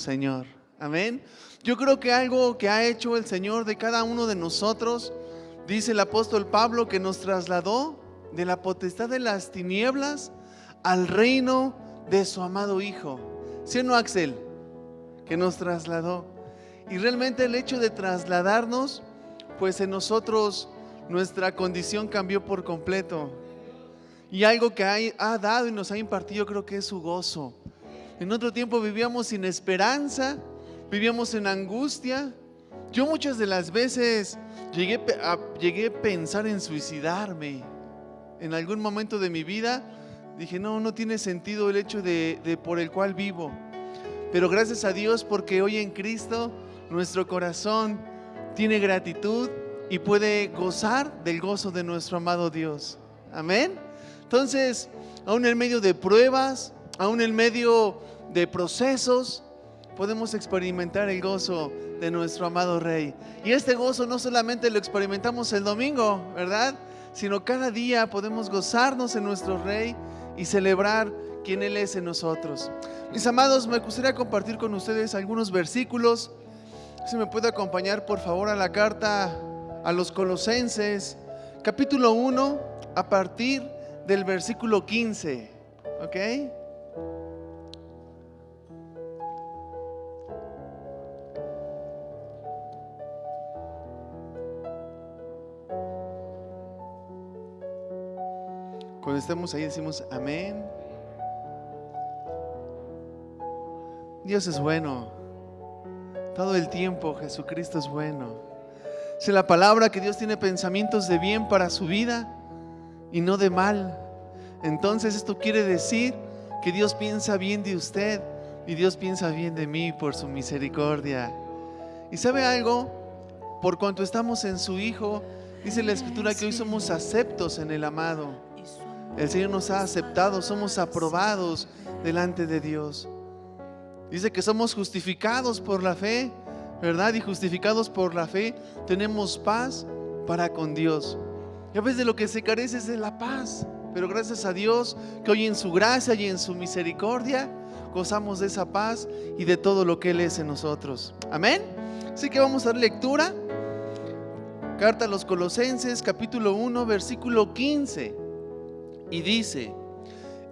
Señor. Amén. Yo creo que algo que ha hecho el Señor de cada uno de nosotros, dice el apóstol Pablo, que nos trasladó de la potestad de las tinieblas al reino de su amado Hijo. ¿Sí o no, Axel? Que nos trasladó. Y realmente el hecho de trasladarnos, pues en nosotros nuestra condición cambió por completo. Y algo que ha dado y nos ha impartido, creo que es su gozo. En otro tiempo vivíamos sin esperanza, vivíamos en angustia. Yo muchas de las veces llegué a pensar en suicidarme. En algún momento de mi vida dije, no tiene sentido el hecho de por el cual vivo. Pero gracias a Dios, porque hoy en Cristo nuestro corazón tiene gratitud y puede gozar del gozo de nuestro amado Dios. Amén. Entonces, aún en medio de pruebas, aún en medio de procesos, podemos experimentar el gozo de nuestro amado Rey. Y este gozo no solamente lo experimentamos el domingo, ¿verdad? Sino cada día podemos gozarnos en nuestro Rey y celebrar quien Él es en nosotros. Mis amados, me gustaría compartir con ustedes algunos versículos. Si me puede acompañar por favor a la carta a los Colosenses, capítulo 1, a partir del versículo 15, ¿ok? Cuando estemos ahí decimos amén. Dios es bueno. Todo el tiempo Jesucristo es bueno. Dice la palabra que Dios tiene pensamientos de bien para su vida y no de mal. Entonces esto quiere decir que Dios piensa bien de usted y Dios piensa bien de mí por su misericordia. ¿Y sabe algo? Por cuanto estamos en su Hijo, dice la Escritura que hoy somos aceptos en el amado. El Señor nos ha aceptado, somos aprobados delante de Dios. Dice que somos justificados por la fe, ¿verdad? Y justificados por la fe tenemos paz para con Dios. Y a veces de lo que se carece es de la paz, pero gracias a Dios que hoy en su gracia y en su misericordia gozamos de esa paz y de todo lo que Él es en nosotros. Amén. Así que vamos a dar lectura. Carta a los Colosenses, capítulo 1, versículo 15. Y dice: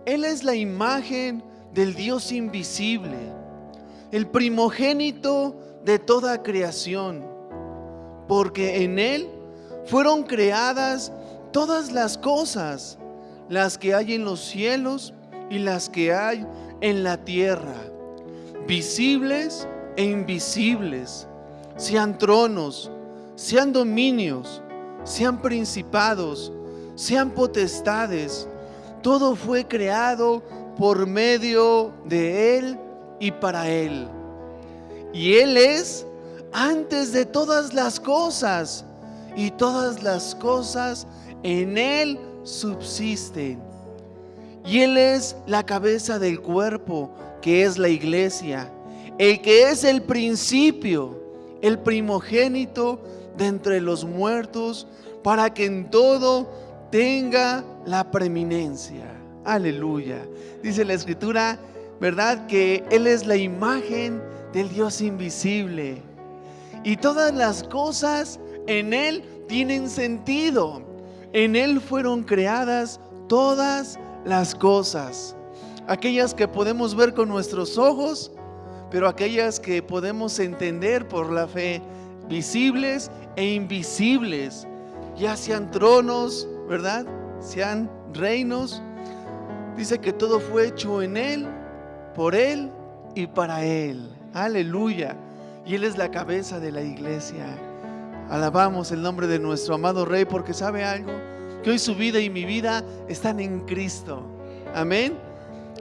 Él es la imagen del Dios invisible, el primogénito de toda creación, porque en Él fueron creadas todas las cosas, las que hay en los cielos y las que hay en la tierra, visibles e invisibles, sean tronos, sean dominios, sean principados, sean potestades. Todo fue creado por medio de Él y para Él. Y Él es antes de todas las cosas, y todas las cosas en Él subsisten. Y Él es la cabeza del cuerpo, que es la iglesia, el que es el principio, el primogénito de entre los muertos, para que en todo tenga la preeminencia. Aleluya. Dice la Escritura, ¿verdad? Que Él es la imagen del Dios invisible. Y todas las cosas en Él tienen sentido. En Él fueron creadas todas las cosas. Aquellas que podemos ver con nuestros ojos, pero aquellas que podemos entender por la fe, visibles e invisibles. Ya sean tronos, ¿verdad? Sean reinos. Dice que todo fue hecho en Él, por Él y para Él. Aleluya. Y Él es la cabeza de la iglesia. Alabamos el nombre de nuestro amado Rey, porque sabe algo, que hoy su vida y mi vida están en Cristo. Amén.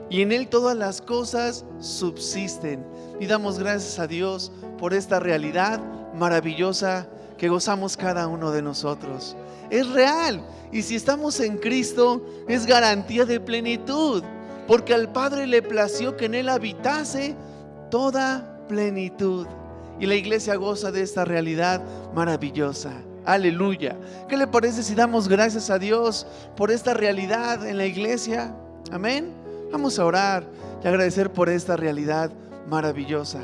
Y en Él todas las cosas subsisten. Y damos gracias a Dios por esta realidad maravillosa que gozamos cada uno de nosotros. Es real. Y si estamos en Cristo, es garantía de plenitud, porque al Padre le plació que en Él habitase toda plenitud. Y la iglesia goza de esta realidad maravillosa. Aleluya. ¿Qué le parece si damos gracias a Dios por esta realidad en la iglesia? Amén. Vamos a orar y agradecer por esta realidad maravillosa.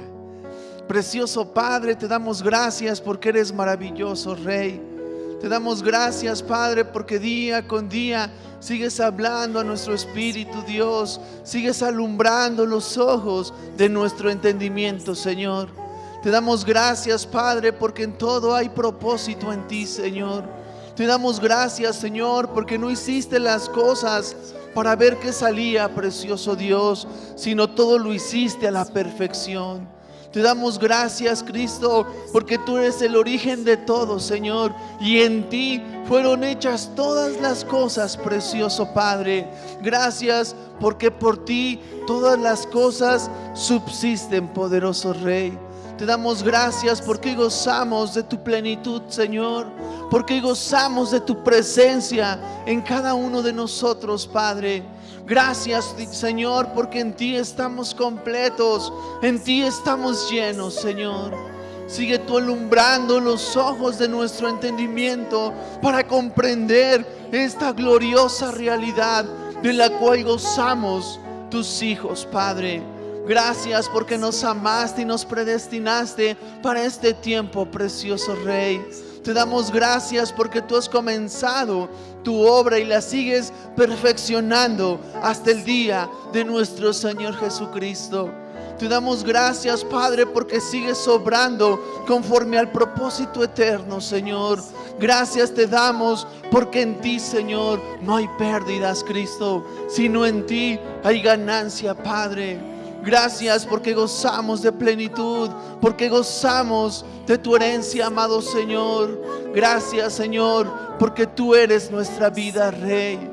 Precioso Padre, te damos gracias porque eres maravilloso, Rey. Te damos gracias, Padre, porque día con día sigues hablando a nuestro espíritu, Dios. Sigues alumbrando los ojos de nuestro entendimiento, Señor. Te damos gracias, Padre, porque en todo hay propósito en ti, Señor. Te damos gracias, Señor, porque no hiciste las cosas para ver qué salía, precioso Dios, sino todo lo hiciste a la perfección. Te damos gracias, Cristo, porque tú eres el origen de todo, Señor, y en ti fueron hechas todas las cosas, precioso Padre. Gracias porque por ti todas las cosas subsisten, poderoso Rey. Te damos gracias porque gozamos de tu plenitud, Señor, porque gozamos de tu presencia en cada uno de nosotros, Padre. Gracias, Señor, porque en ti estamos completos, en ti estamos llenos, Señor. Sigue tú alumbrando los ojos de nuestro entendimiento para comprender esta gloriosa realidad de la cual gozamos tus hijos, Padre. Gracias porque nos amaste y nos predestinaste para este tiempo, precioso Rey. Te damos gracias porque tú has comenzado tu obra y la sigues perfeccionando hasta el día de nuestro Señor Jesucristo. Te damos gracias, Padre, porque sigues obrando conforme al propósito eterno, Señor. Gracias te damos porque en ti, Señor, no hay pérdidas, Cristo, sino en ti hay ganancia, Padre. Gracias porque gozamos de plenitud, porque gozamos de tu herencia, amado Señor. Gracias, Señor, porque tú eres nuestra vida, Rey.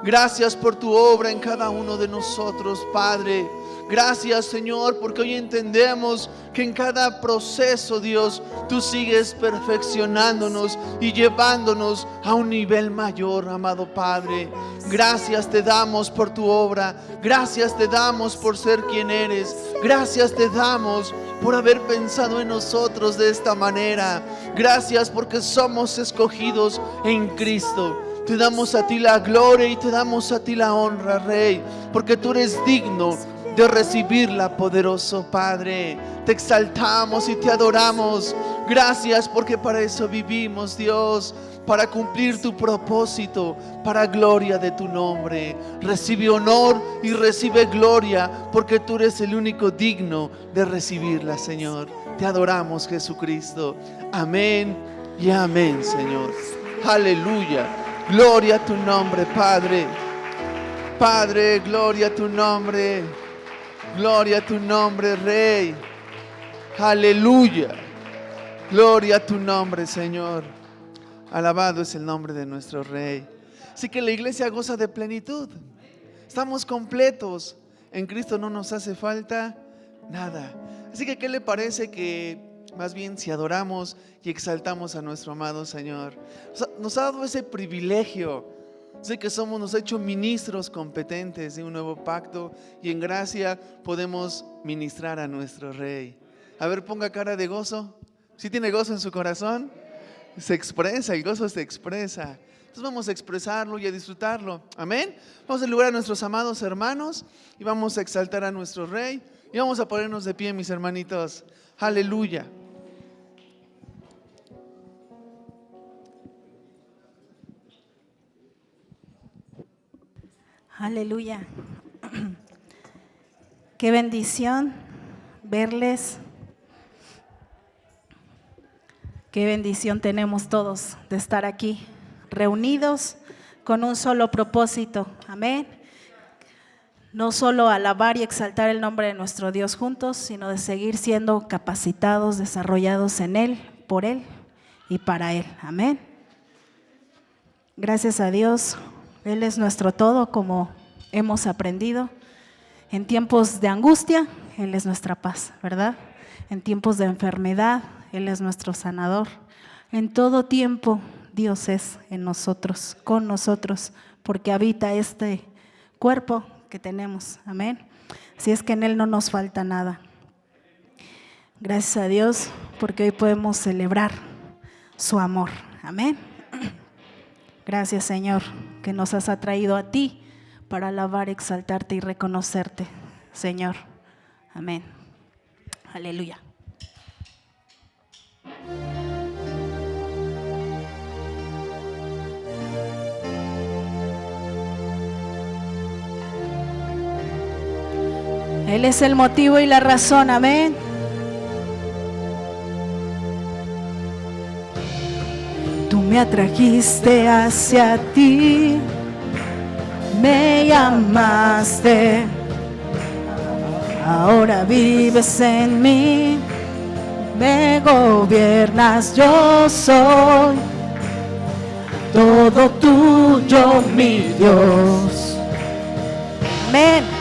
Gracias por tu obra en cada uno de nosotros, Padre. Gracias, Señor, porque hoy entendemos que en cada proceso, Dios, tú sigues perfeccionándonos y llevándonos a un nivel mayor, amado Padre. Gracias te damos por tu obra. Gracias te damos por ser quien eres. Gracias te damos por haber pensado en nosotros de esta manera. Gracias porque somos escogidos en Cristo. Te damos a ti la gloria y te damos a ti la honra, Rey, porque tú eres digno de recibirla, poderoso Padre. Te exaltamos y te adoramos. Gracias porque para eso vivimos, Dios, para cumplir tu propósito, para gloria de tu nombre. Recibe honor y recibe gloria, porque tú eres el único digno de recibirla, Señor. Te adoramos, Jesucristo. Amén y amén, Señor. Aleluya. Gloria a tu nombre, Padre. Padre, gloria a tu nombre. Gloria a tu nombre, Rey. Aleluya. Gloria a tu nombre, Señor. Alabado es el nombre de nuestro Rey. Así que la iglesia goza de plenitud. Estamos completos. En Cristo no nos hace falta nada. Así que, ¿qué le parece que más bien si adoramos y exaltamos a nuestro amado Señor? Nos ha dado ese privilegio. Sé que nos ha hecho ministros competentes de un nuevo pacto y en gracia podemos ministrar a nuestro Rey. A ver, ponga cara de gozo. ¿Sí tiene gozo en su corazón? Se expresa, el gozo se expresa. Entonces vamos a expresarlo y a disfrutarlo. Amén. Vamos a saludar a nuestros amados hermanos y vamos a exaltar a nuestro Rey y vamos a ponernos de pie, mis hermanitos. Aleluya. Aleluya. Qué bendición verles. Qué bendición tenemos todos de estar aquí reunidos con un solo propósito. Amén. No solo alabar y exaltar el nombre de nuestro Dios juntos, sino de seguir siendo capacitados, desarrollados en Él, por Él y para Él. Amén. Gracias a Dios. Él es nuestro todo, como hemos aprendido. En tiempos de angustia, Él es nuestra paz, ¿verdad? En tiempos de enfermedad, Él es nuestro sanador. En todo tiempo, Dios es en nosotros, con nosotros, porque habita este cuerpo que tenemos. Amén. Así es que en Él no nos falta nada. Gracias a Dios, porque hoy podemos celebrar su amor. Amén. Gracias, Señor, que nos has atraído a ti para alabar, exaltarte y reconocerte, Señor. Amén. Aleluya. Él es el motivo y la razón, amén. Tú me atrajiste hacia ti, me llamaste, ahora vives en mí, me gobiernas, yo soy todo tuyo, mi Dios. Amén.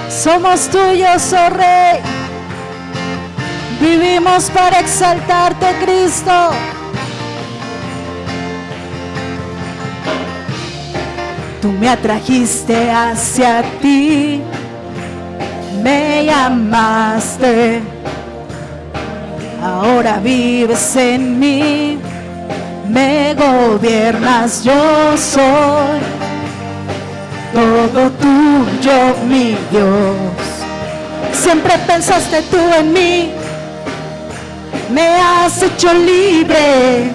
Somos tuyos, oh Rey. Vivimos para exaltarte, Cristo. Tú me atrajiste hacia ti, me llamaste, ahora vives en mí, me gobiernas, yo soy todo tuyo, mi Dios. Siempre pensaste tú en mí, me has hecho libre,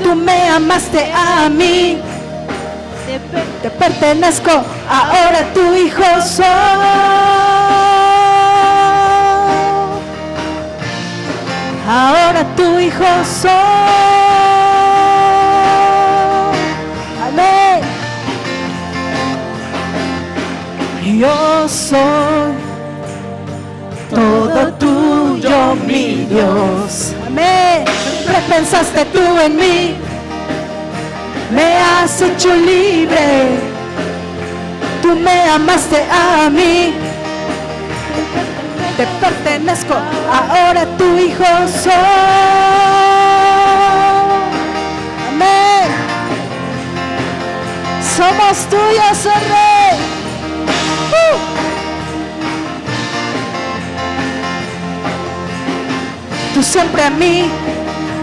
tú me amaste a mí, te pertenezco, ahora tu hijo soy. Ahora tu hijo soy. Amén. Yo soy todo tuyo, mi Dios. Amén. Siempre pensaste tú en mí, me has hecho libre, tú me amaste a mí, te pertenezco, ahora tu hijo soy. Amén. Somos tuyos, oh Rey. Tú siempre a mí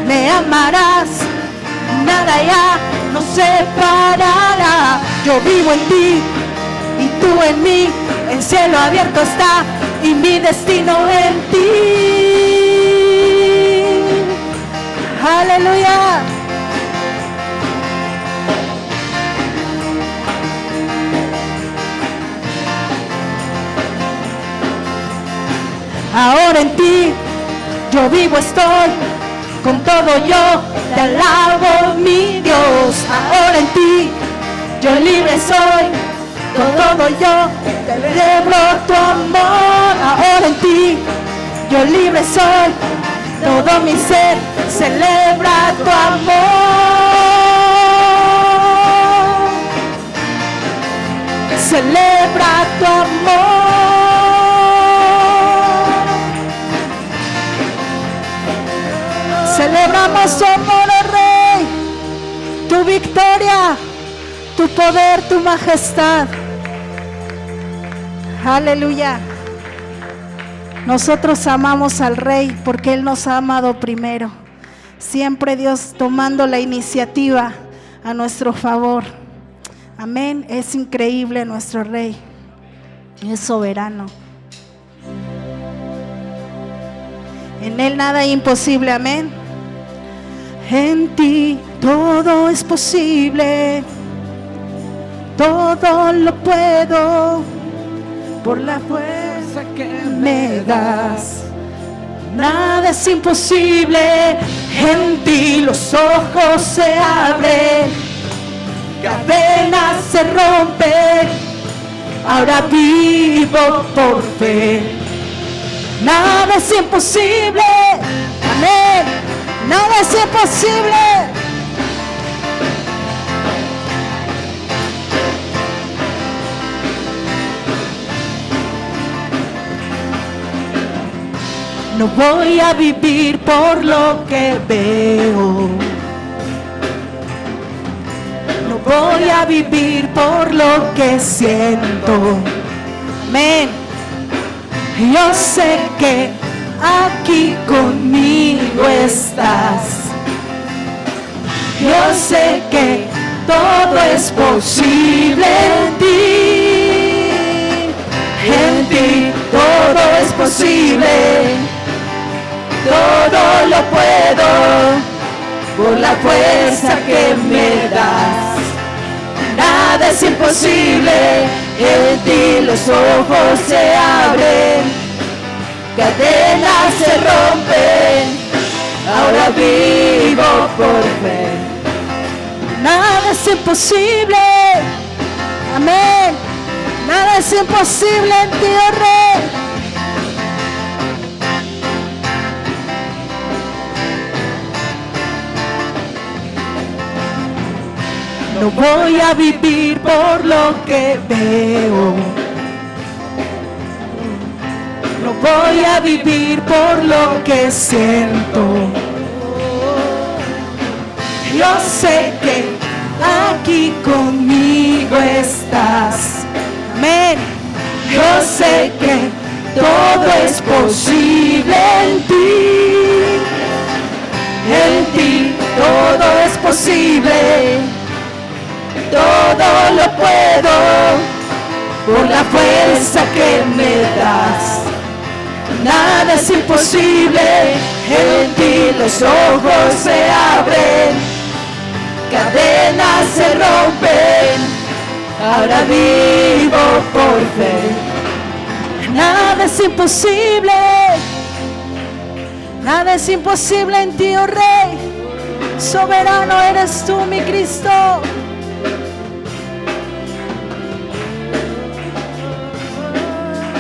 me amarás, nada ya nos separará. Yo vivo en ti y tú en mí, el cielo abierto está y mi destino en ti. Aleluya. Ahora en ti yo vivo estoy, con todo yo te alabo, mi Dios. Ahora en ti yo libre soy, con todo yo celebro tu amor. Ahora en ti yo libre soy, todo mi ser celebra tu amor. Celebra tu amor. Celebramos tu amor, oh Rey, tu victoria, tu poder, tu majestad. Aleluya. Nosotros amamos al Rey porque Él nos ha amado primero. Siempre Dios tomando la iniciativa a nuestro favor. Amén. Es increíble nuestro Rey. Es soberano. En Él nada es imposible. Amén. En ti todo es posible, todo lo puedo por la fuerza que me das. Nada es imposible, en ti los ojos se abren, cadenas se rompen, ahora vivo por fe. Nada es imposible, amén. Nada es imposible. No voy a vivir por lo que veo. No voy a vivir por lo que siento. Amén. Yo sé que aquí conmigo estás. Yo sé que todo es posible en ti. En ti todo es posible. Todo lo puedo por la fuerza que me das. Nada es imposible, en ti los ojos se abren, cadenas se rompen, ahora vivo por fe. Nada es imposible, amén. Nada es imposible en ti, oh Rey. No voy a vivir por lo que veo, no voy a vivir por lo que siento. Yo sé que aquí conmigo estás, amén. Yo sé que todo es posible en ti todo es posible. Todo lo puedo por la fuerza que me das. Nada es imposible, en ti los ojos se abren, cadenas se rompen, ahora vivo por fe. Nada es imposible, nada es imposible en ti, oh Rey. Soberano eres tú, mi Cristo.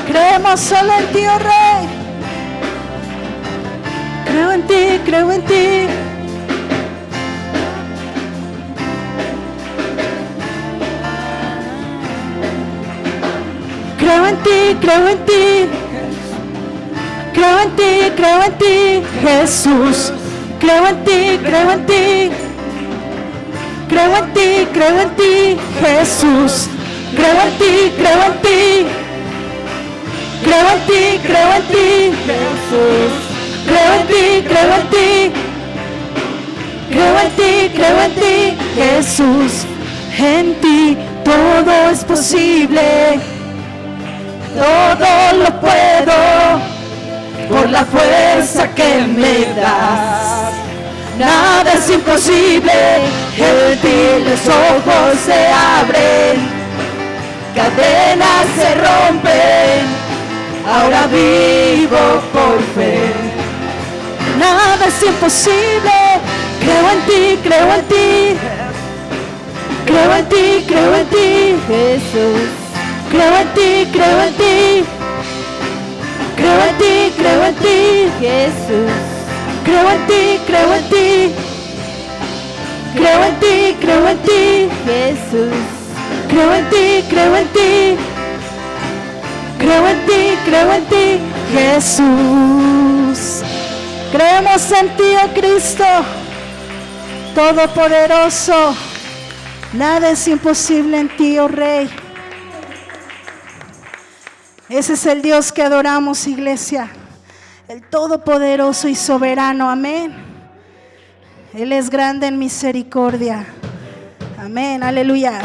Creemos solo en ti, oh Rey. Creo en ti, creo en ti. Creo en ti, creo en ti. Creo en ti, creo en ti, Jesús. Creo en ti, creo en ti. Creo en ti, creo en ti, Jesús. Creo en ti, creo en ti. Creo en ti, creo en ti, Jesús. Creo en ti, creo en ti. Creo en ti, creo en ti, Jesús. En ti todo es posible. Todo lo puedo por la fuerza que me das. Nada es imposible, en ti los ojos se abren, cadenas se rompen. Ahora vivo por fe. Nada es imposible. Creo en ti, creo en ti. Creo en ti, creo en ti, Jesús. Creo en ti, creo en ti. Creo en ti, creo en ti, Jesús. Creo en ti, creo en ti. Creo en ti, creo en ti, Jesús. Creo en ti, creo en ti. Creo en ti, Jesús. Creemos en ti, oh Cristo, Todopoderoso. Nada es imposible en ti, oh Rey. Ese es el Dios que adoramos, iglesia. El Todopoderoso y Soberano, amén. Él es grande en misericordia. Amén, aleluya.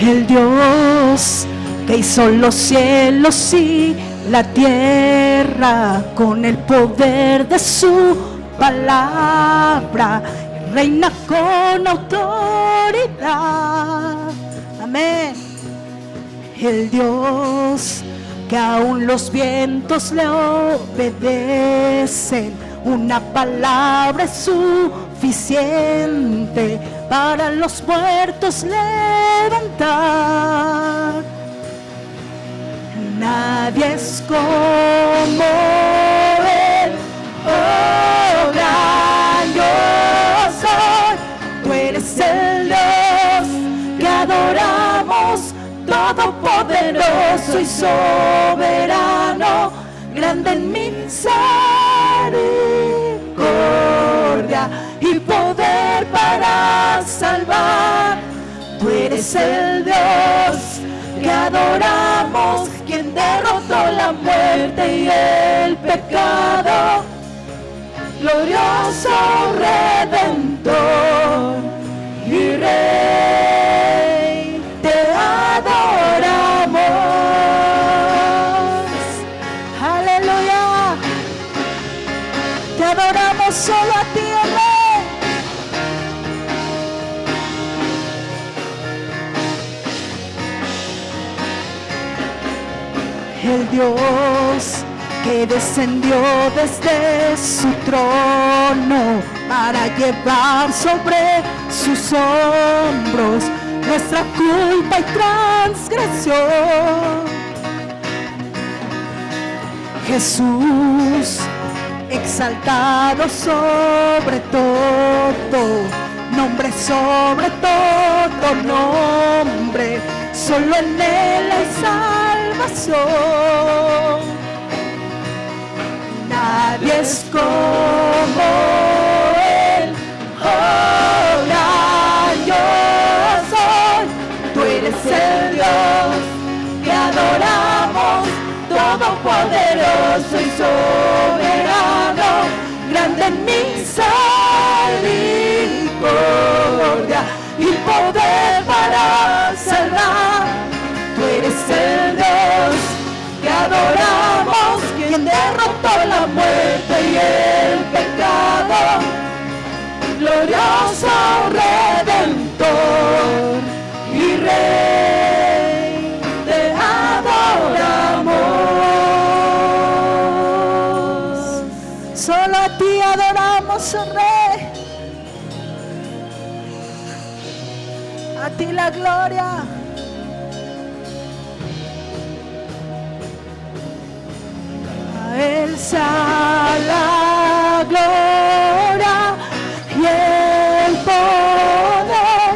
El Dios que hizo los cielos y la tierra con el poder de su palabra, reina con autoridad. Amén. El Dios que aún los vientos le obedecen, una palabra es suficiente para los muertos levantar. Nadie es como Él, oh gran yo soy. Tú eres el Dios que adoramos, todopoderoso y soberano, grande en misericordia y poder para salvar. Tú eres el Dios que adoramos, quien derrotó la muerte y el pecado. Glorioso Redentor y Rey, te adoramos. Aleluya. Te adoramos solo a ti, Rey. El Dios que descendió desde su trono para llevar sobre sus hombros nuestra culpa y transgresión. Jesús, exaltado sobre todo, nombre sobre todo nombre, solo en Él hay salvación. Nadie es como Él, oh, yo soy. Tú eres el Dios que adoramos, todopoderoso y soberano, grande en misericordia y poder para salvar. Tú eres el Dios que adoramos, quien derrotó la muerte y el pecado. Glorioso Redentor y Rey, te adoramos. Solo a ti adoramos, oh Rey. A ti la gloria. A Él sea la gloria y el poder,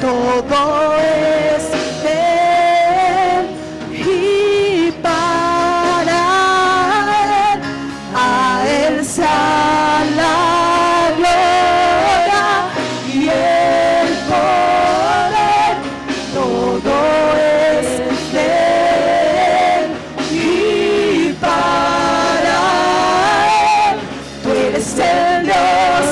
todo es de Él y para Él. A Él sea la gloria y el poder, todo es de Él y para Él. Tú eres el Dios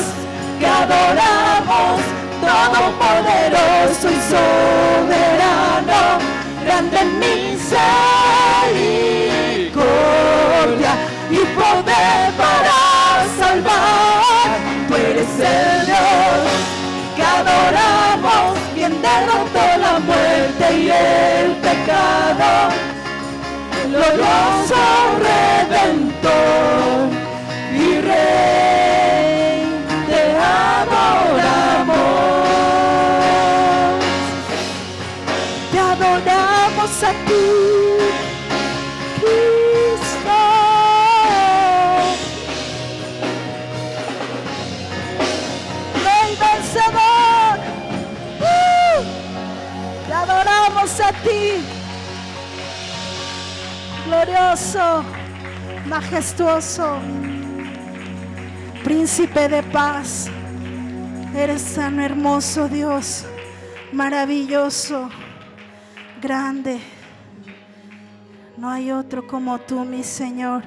que adoramos, todopoderoso y soberano, grande en misericordia y poder para salvar. Tú eres el Dios que adoramos, quien derrotó la muerte y el pecado. Glorioso Redentor y Rey, te adoramos. Te adoramos a ti, Cristo. Rey vencedor. Te adoramos a ti. Glorioso, majestuoso, príncipe de paz. Eres tan hermoso, Dios, maravilloso, grande. No hay otro como tú, mi Señor.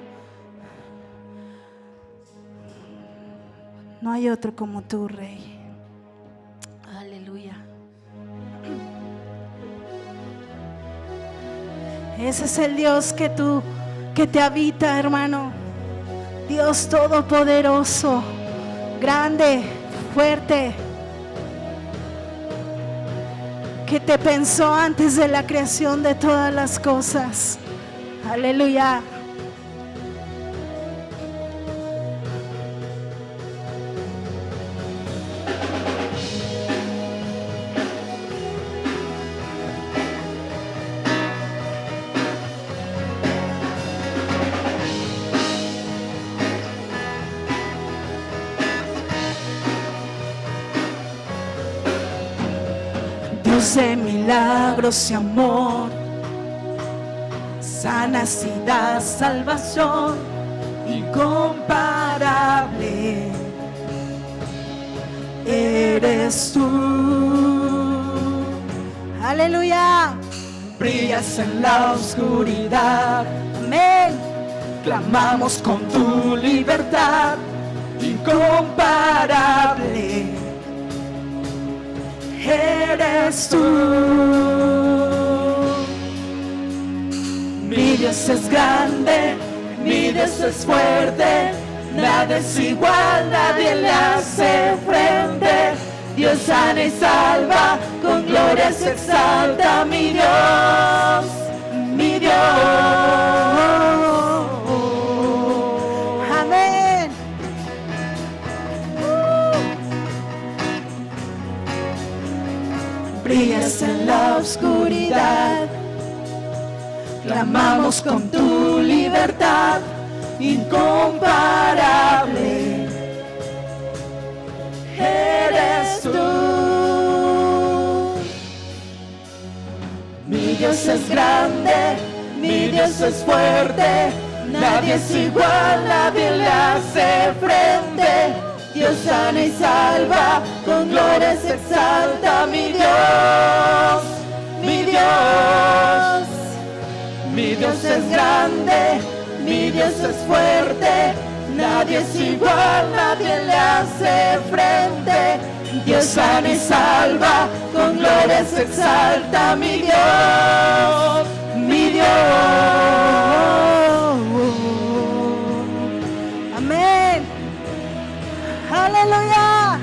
No hay otro como tú, Rey. Aleluya. Ese es el Dios que te habita, hermano. Dios todopoderoso, grande, fuerte, que te pensó antes de la creación de todas las cosas. Aleluya. Dios de milagros y amor, sanidad, salvación incomparable eres tú. Aleluya. Brillas en la oscuridad. Amén. Clamamos con tu libertad incomparable. Eres tú. Mi Dios es grande, mi Dios es fuerte, nada es igual, nadie le hace frente. Dios sana y salva, con gloria se exalta mi Dios, mi Dios. Amén. Brillas en la oscuridad, clamamos con tu libertad incomparable. Eres tú. Mi Dios es grande, mi Dios es fuerte, nadie es igual, nadie le hace frente. Dios sana y salva, con gloria se exalta mi Dios, mi Dios. Mi Dios es grande, mi Dios es fuerte, nadie es igual, nadie le hace frente. Dios sana y salva, con gloria se exalta mi Dios, mi Dios. Amén. Aleluya.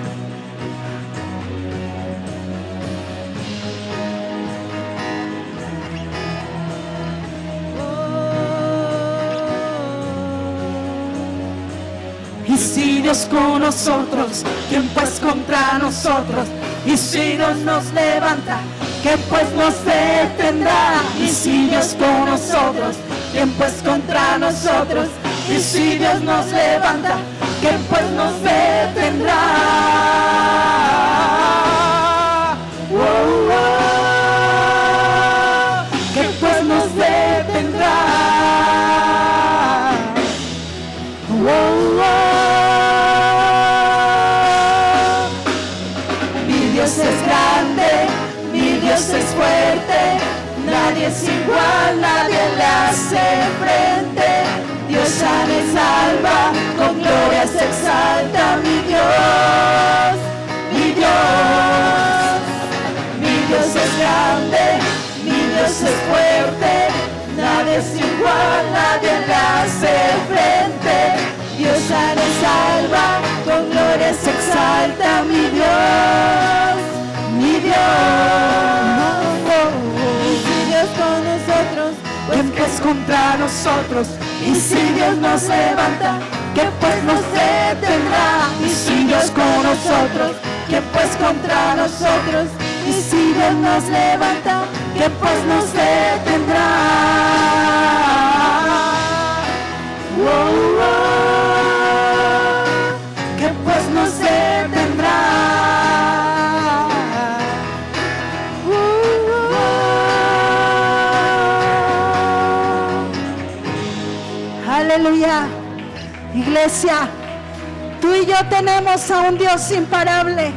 Y si Dios con nosotros, ¿quién pues contra nosotros? Y si Dios nos levanta, ¿quién pues nos detendrá? Y si Dios con nosotros, ¿quién pues contra nosotros? Y si Dios nos levanta, ¿quién pues nos detendrá? Oh, oh, ¿quién pues nos detendrá? Oh, oh. Mi Dios es grande, mi Dios es fuerte, nadie es igual, nadie le hace frente. Dios sana y salva, con gloria se exalta mi Dios, mi Dios. Mi Dios es grande, mi Dios es fuerte, nadie es igual, nadie le hace frente. Dios sana y salva, con gloria se exalta mi Dios, mi Dios. Y si Dios con nosotros, ¿quién pues contra nosotros? Y si Dios nos levanta, ¿quién pues nos detendrá? Y si Dios con nosotros, ¿quién pues contra nosotros? Y si Dios nos levanta, ¿quién pues nos detendrá? Oh, oh, ¿quién pues nos detendrá? Aleluya. Iglesia, tú y yo tenemos a un Dios imparable.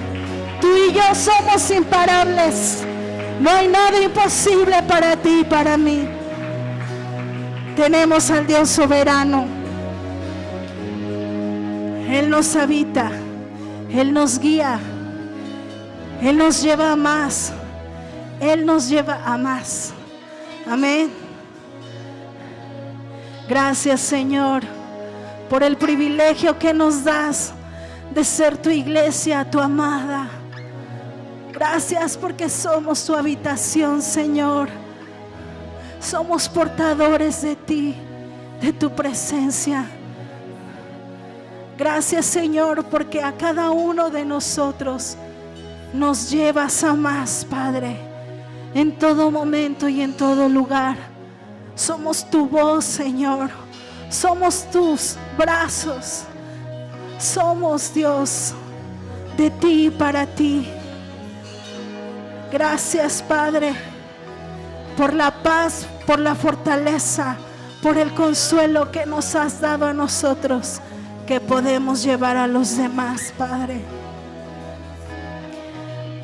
Tú y yo somos imparables. No hay nada imposible para ti y para mí. Tenemos al Dios soberano. Él nos habita, Él nos guía, Él nos lleva a más, Él nos lleva a más. Amén. Gracias, Señor, por el privilegio que nos das de ser tu iglesia, tu amada. Gracias porque somos tu habitación, Señor. Somos portadores de ti, de tu presencia. Gracias, Señor, porque a cada uno de nosotros nos llevas a más, Padre, en todo momento y en todo lugar. Somos tu voz, Señor. Somos tus brazos. Somos, Dios, de ti y para ti. Gracias, Padre, por la paz, por la fortaleza, por el consuelo que nos has dado a nosotros, que podemos llevar a los demás, Padre.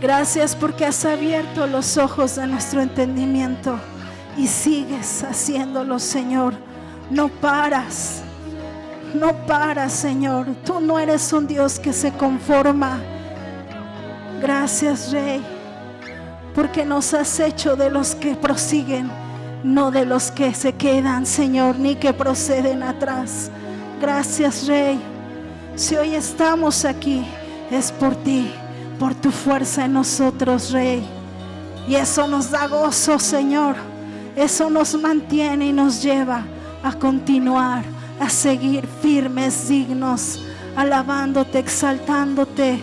Gracias porque has abierto los ojos de nuestro entendimiento y sigues haciéndolo, Señor. No paras, Señor. Tú no eres un Dios que se conforma. Gracias, Rey, porque nos has hecho de los que prosiguen, no de los que se quedan, Señor, ni que proceden atrás. Gracias, Rey. Si hoy estamos aquí, es por ti, por tu fuerza en nosotros, Rey. Y eso nos da gozo, Señor. Eso nos mantiene y nos lleva a continuar, a seguir firmes, dignos, alabándote, exaltándote,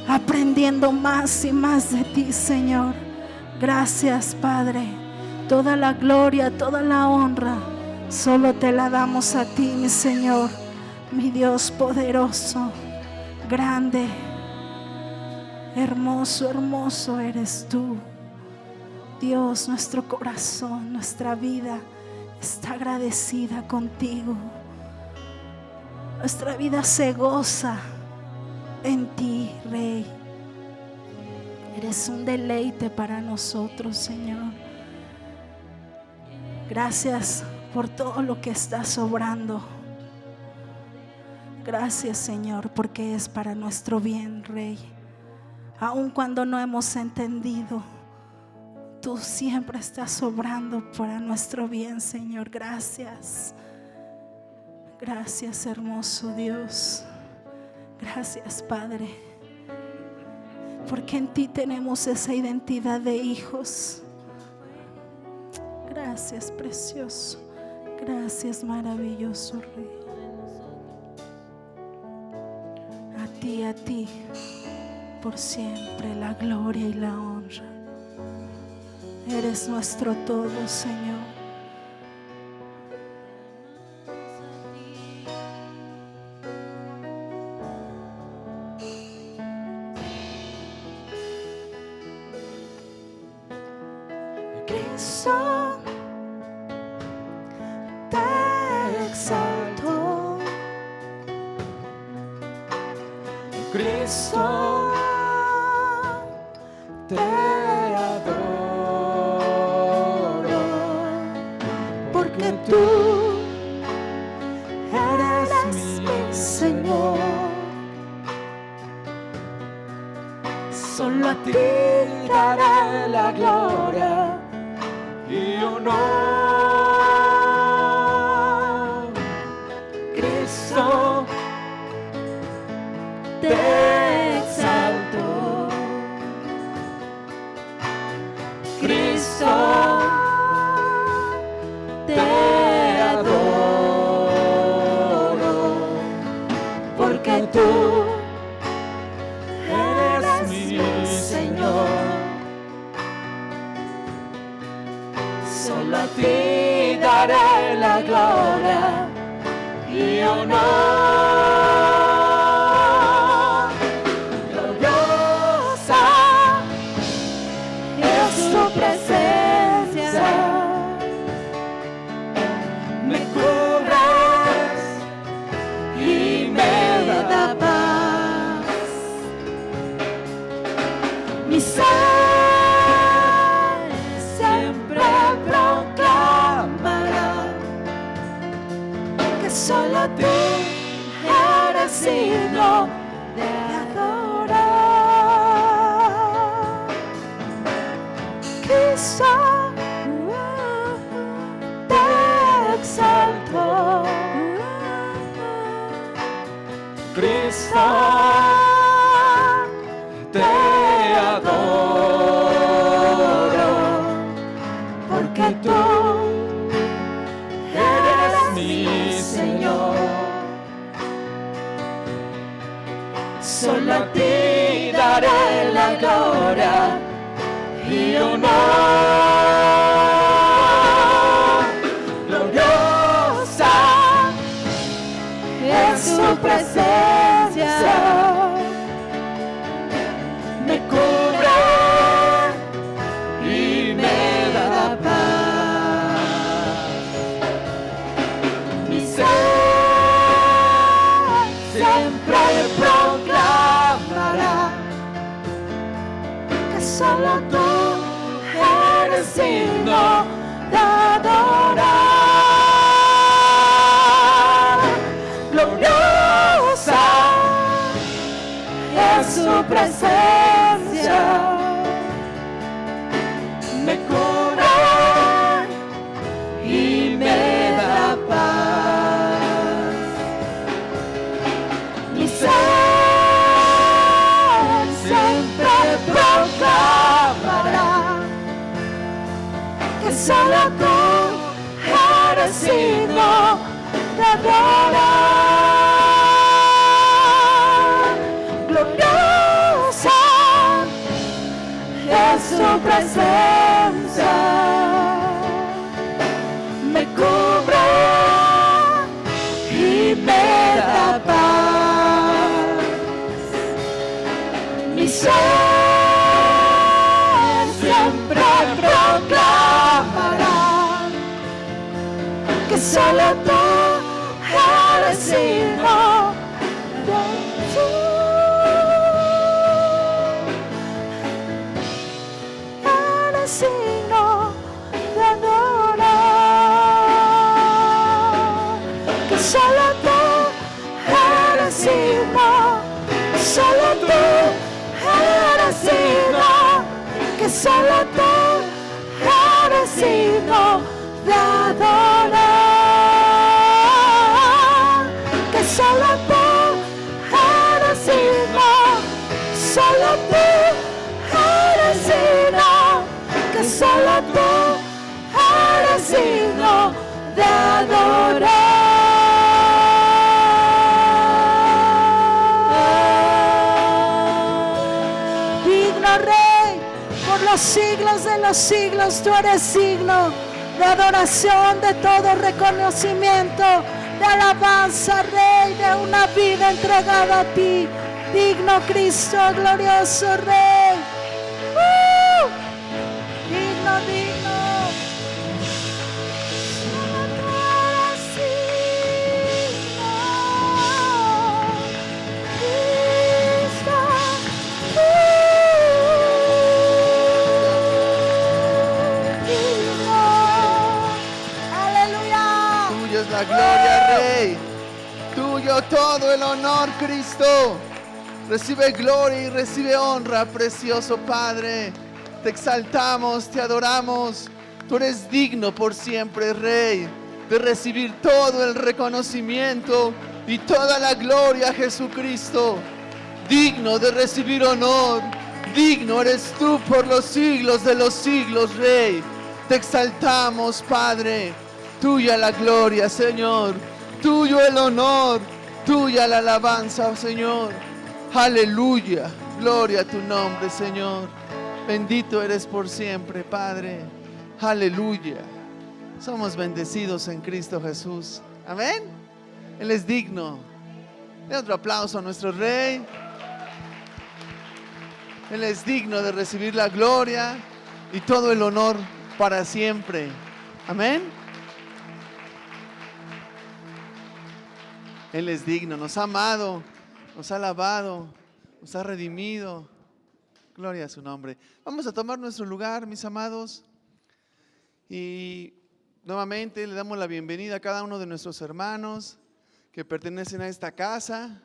aprendiendo más y más de ti, Señor. Gracias, Padre. Toda la gloria, toda la honra, solo te la damos a ti, mi Señor, mi Dios poderoso, grande, hermoso, hermoso eres tú. Dios, nuestro corazón, nuestra vida está agradecida contigo. Nuestra vida se goza en ti, Rey. Eres un deleite para nosotros, Señor. Gracias por todo lo que estás obrando. Gracias, Señor, porque es para nuestro bien, Rey. Aun cuando no hemos entendido, tú siempre estás obrando para nuestro bien, Señor. Gracias. Gracias, hermoso Dios. Gracias, Padre, porque en ti tenemos esa identidad de hijos. Gracias, precioso. Gracias, maravilloso Rey. A ti, por siempre la gloria y la honra. Eres nuestro todo, Señor. Cristo, te exalto. Cristo, te adoro, porque tú eres mi Señor. Solo a ti daré la gloria y honor. Cristo, te exalto. Cristo, te adoro, porque tú eres mi Señor. Solo a ti daré la gloria y honor. Gloriosa es tu presencia, me cubres y me da paz. Mi ser siempre proclamará que solo a ti eres digno de adorar. Cristo, te exalto. Cristo, te adoro, porque tú eres mi Señor. Solo a ti daré la gloria y honor. Gloriosa es tu presencia, me cubre y me da paz. Mi ser siempre proclamará presencia me cura y me da paz. Mi ser siempre proclamará que solo tú eres digno de adorar. Gloriosa es tu presencia, me cubre y me da paz. Mi ser siempre proclamará que solo tú eres digno de eres digno de adorar. Que solo tú eres digno, solo tú eres digno, que solo tú eres digno de adorar. Que solo tú eres digno, solo tú eres digno, que solo tú eres digno de adorar. Digno Rey, por los siglos de los siglos tú eres digno de adoración, de todo reconocimiento, de alabanza, Rey, de una vida entregada a ti. Digno Cristo, glorioso Rey. Digno, digno. Solo tú eres digno. Cristo. Digno. Aleluya. Tuya es la gloria, Rey. Tuyo todo el honor, Cristo. Recibe gloria y recibe honra, precioso Padre. Te exaltamos, te adoramos. Tú eres digno por siempre, Rey, de recibir todo el reconocimiento y toda la gloria, Jesucristo. Digno de recibir honor. Digno eres tú por los siglos de los siglos, Rey. Te exaltamos, Padre. Tuya la gloria, Señor. Tuyo el honor. Tuya la alabanza, Señor. Aleluya. Gloria a tu nombre, Señor. Bendito eres por siempre, Padre. Aleluya. Somos bendecidos en Cristo Jesús. Amén. Él es digno. Den otro aplauso a nuestro Rey. Él es digno de recibir la gloria y todo el honor para siempre. Amén. Él es digno, nos ha amado, nos ha lavado, nos ha redimido. Gloria a su nombre. Vamos a tomar nuestro lugar, mis amados. Y nuevamente le damos la bienvenida a cada uno de nuestros hermanos que pertenecen a esta casa,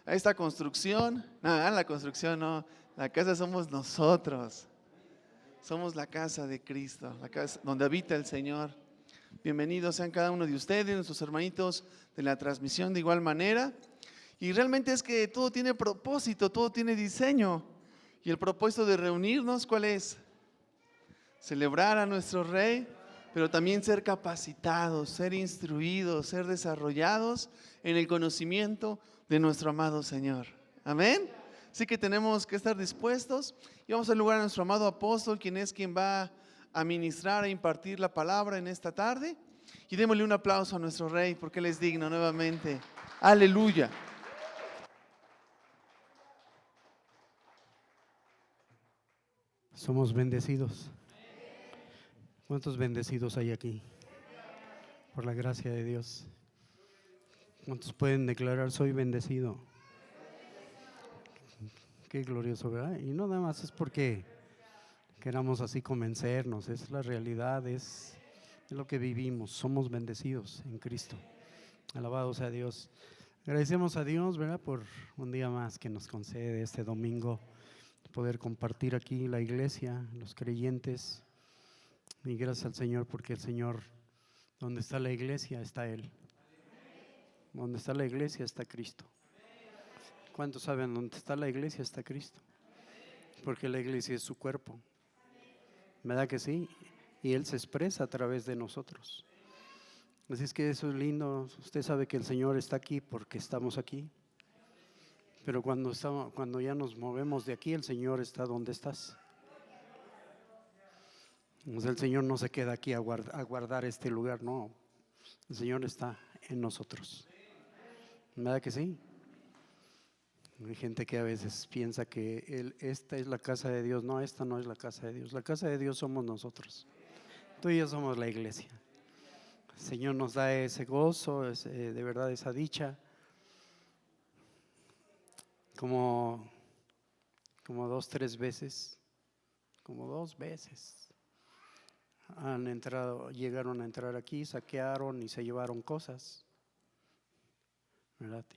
a esta construcción. No, la construcción no, la casa somos nosotros. Somos la casa de Cristo, la casa donde habita el Señor. Bienvenidos sean cada uno de ustedes, nuestros hermanitos de la transmisión de igual manera. Y realmente es que todo tiene propósito, todo tiene diseño. Y el propósito de reunirnos, ¿cuál es? Celebrar a nuestro Rey, pero también ser capacitados, ser instruidos, ser desarrollados en el conocimiento de nuestro amado Señor. Amén. Así que tenemos que estar dispuestos y vamos a dar lugar a nuestro amado apóstol, quien va a ministrar, a impartir la palabra en esta tarde. Y démosle un aplauso a nuestro Rey porque Él es digno nuevamente. Aleluya. Somos bendecidos. ¿Cuántos bendecidos hay aquí? Por la gracia de Dios. ¿Cuántos pueden declarar soy bendecido? Qué glorioso, ¿verdad? Y no nada más es porque queramos así convencernos, es la realidad, es lo que vivimos. Somos bendecidos en Cristo. Alabado sea Dios. Agradecemos a Dios, ¿verdad?, por un día más que nos concede este domingo, poder compartir aquí la iglesia, los creyentes. Y gracias al Señor, porque el Señor, donde está la iglesia, está Él. Donde está la iglesia, está Cristo. ¿Cuántos saben dónde está la iglesia? Está Cristo. Porque la iglesia es su cuerpo. ¿Verdad que sí? Y Él se expresa a través de nosotros. Así es que eso es lindo. Usted sabe que el Señor está aquí porque estamos aquí. Pero cuando ya nos movemos de aquí, el Señor está donde estás. Entonces el Señor no se queda aquí a guardar este lugar, no. El Señor está en nosotros. ¿Verdad que sí? Hay gente que a veces piensa que esta es la casa de Dios. No, esta no es la casa de Dios. La casa de Dios somos nosotros. Tú y yo somos la iglesia. El Señor nos da ese gozo, de verdad esa dicha. Como 2 veces llegaron a entrar aquí, saquearon y se llevaron cosas, ¿verdad?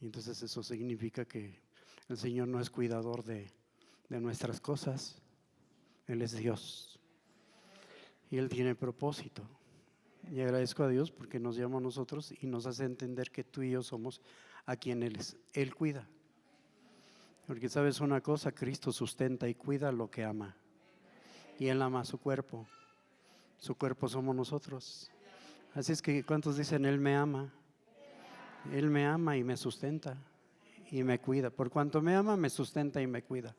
Y entonces eso significa que el Señor no es cuidador de nuestras cosas. Él es Dios y Él tiene propósito. Y agradezco a Dios porque nos llama a nosotros y nos hace entender que tú y yo somos a quien Él cuida. Porque sabes una cosa, Cristo sustenta y cuida lo que ama. Y Él ama su cuerpo. Su cuerpo somos nosotros. Así es que ¿cuántos dicen Él me ama? Él me ama y me sustenta y me cuida. Por cuanto me ama, me sustenta y me cuida.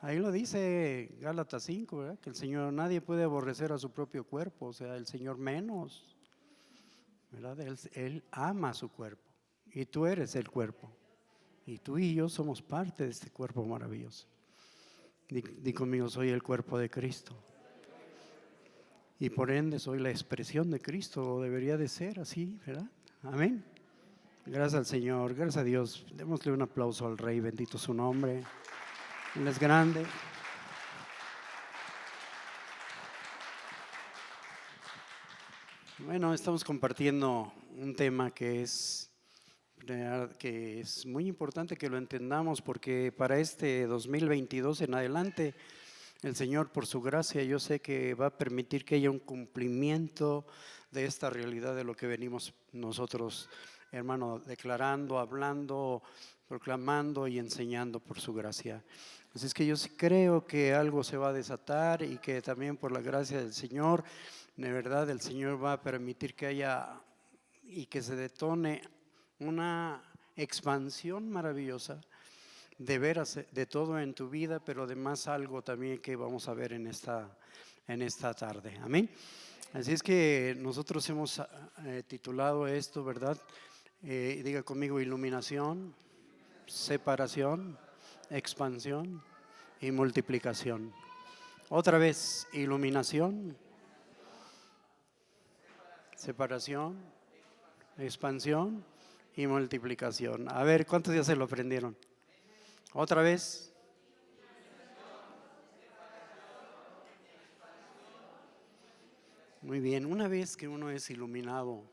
Ahí lo dice Gálatas 5, ¿verdad? Que el Señor, nadie puede aborrecer a su propio cuerpo, o sea, el Señor menos, ¿verdad? Él ama a su cuerpo y tú eres el cuerpo y tú y yo somos parte de este cuerpo maravilloso. Di conmigo, soy el cuerpo de Cristo y por ende soy la expresión de Cristo, o debería de ser así, ¿verdad? Amén. Gracias al Señor, gracias a Dios. Démosle un aplauso al Rey, bendito su nombre. Él es grande. Bueno, estamos compartiendo un tema que es muy importante que lo entendamos, porque para este 2022 en adelante, el Señor, por su gracia, yo sé que va a permitir que haya un cumplimiento de esta realidad de lo que venimos nosotros, hermano, declarando, hablando, proclamando y enseñando por su gracia. Así es que yo sí creo que algo se va a desatar y que también por la gracia del Señor, de verdad, el Señor va a permitir que haya y que se detone una expansión maravillosa de veras de todo en tu vida, pero además algo también que vamos a ver en esta tarde. Amén. Así es que nosotros hemos titulado esto, ¿verdad? Diga conmigo: iluminación, separación, expansión y multiplicación. Otra vez: iluminación, separación, expansión y multiplicación. A ver, ¿cuántos ya se lo aprendieron? Otra vez. Muy bien, una vez que uno es iluminado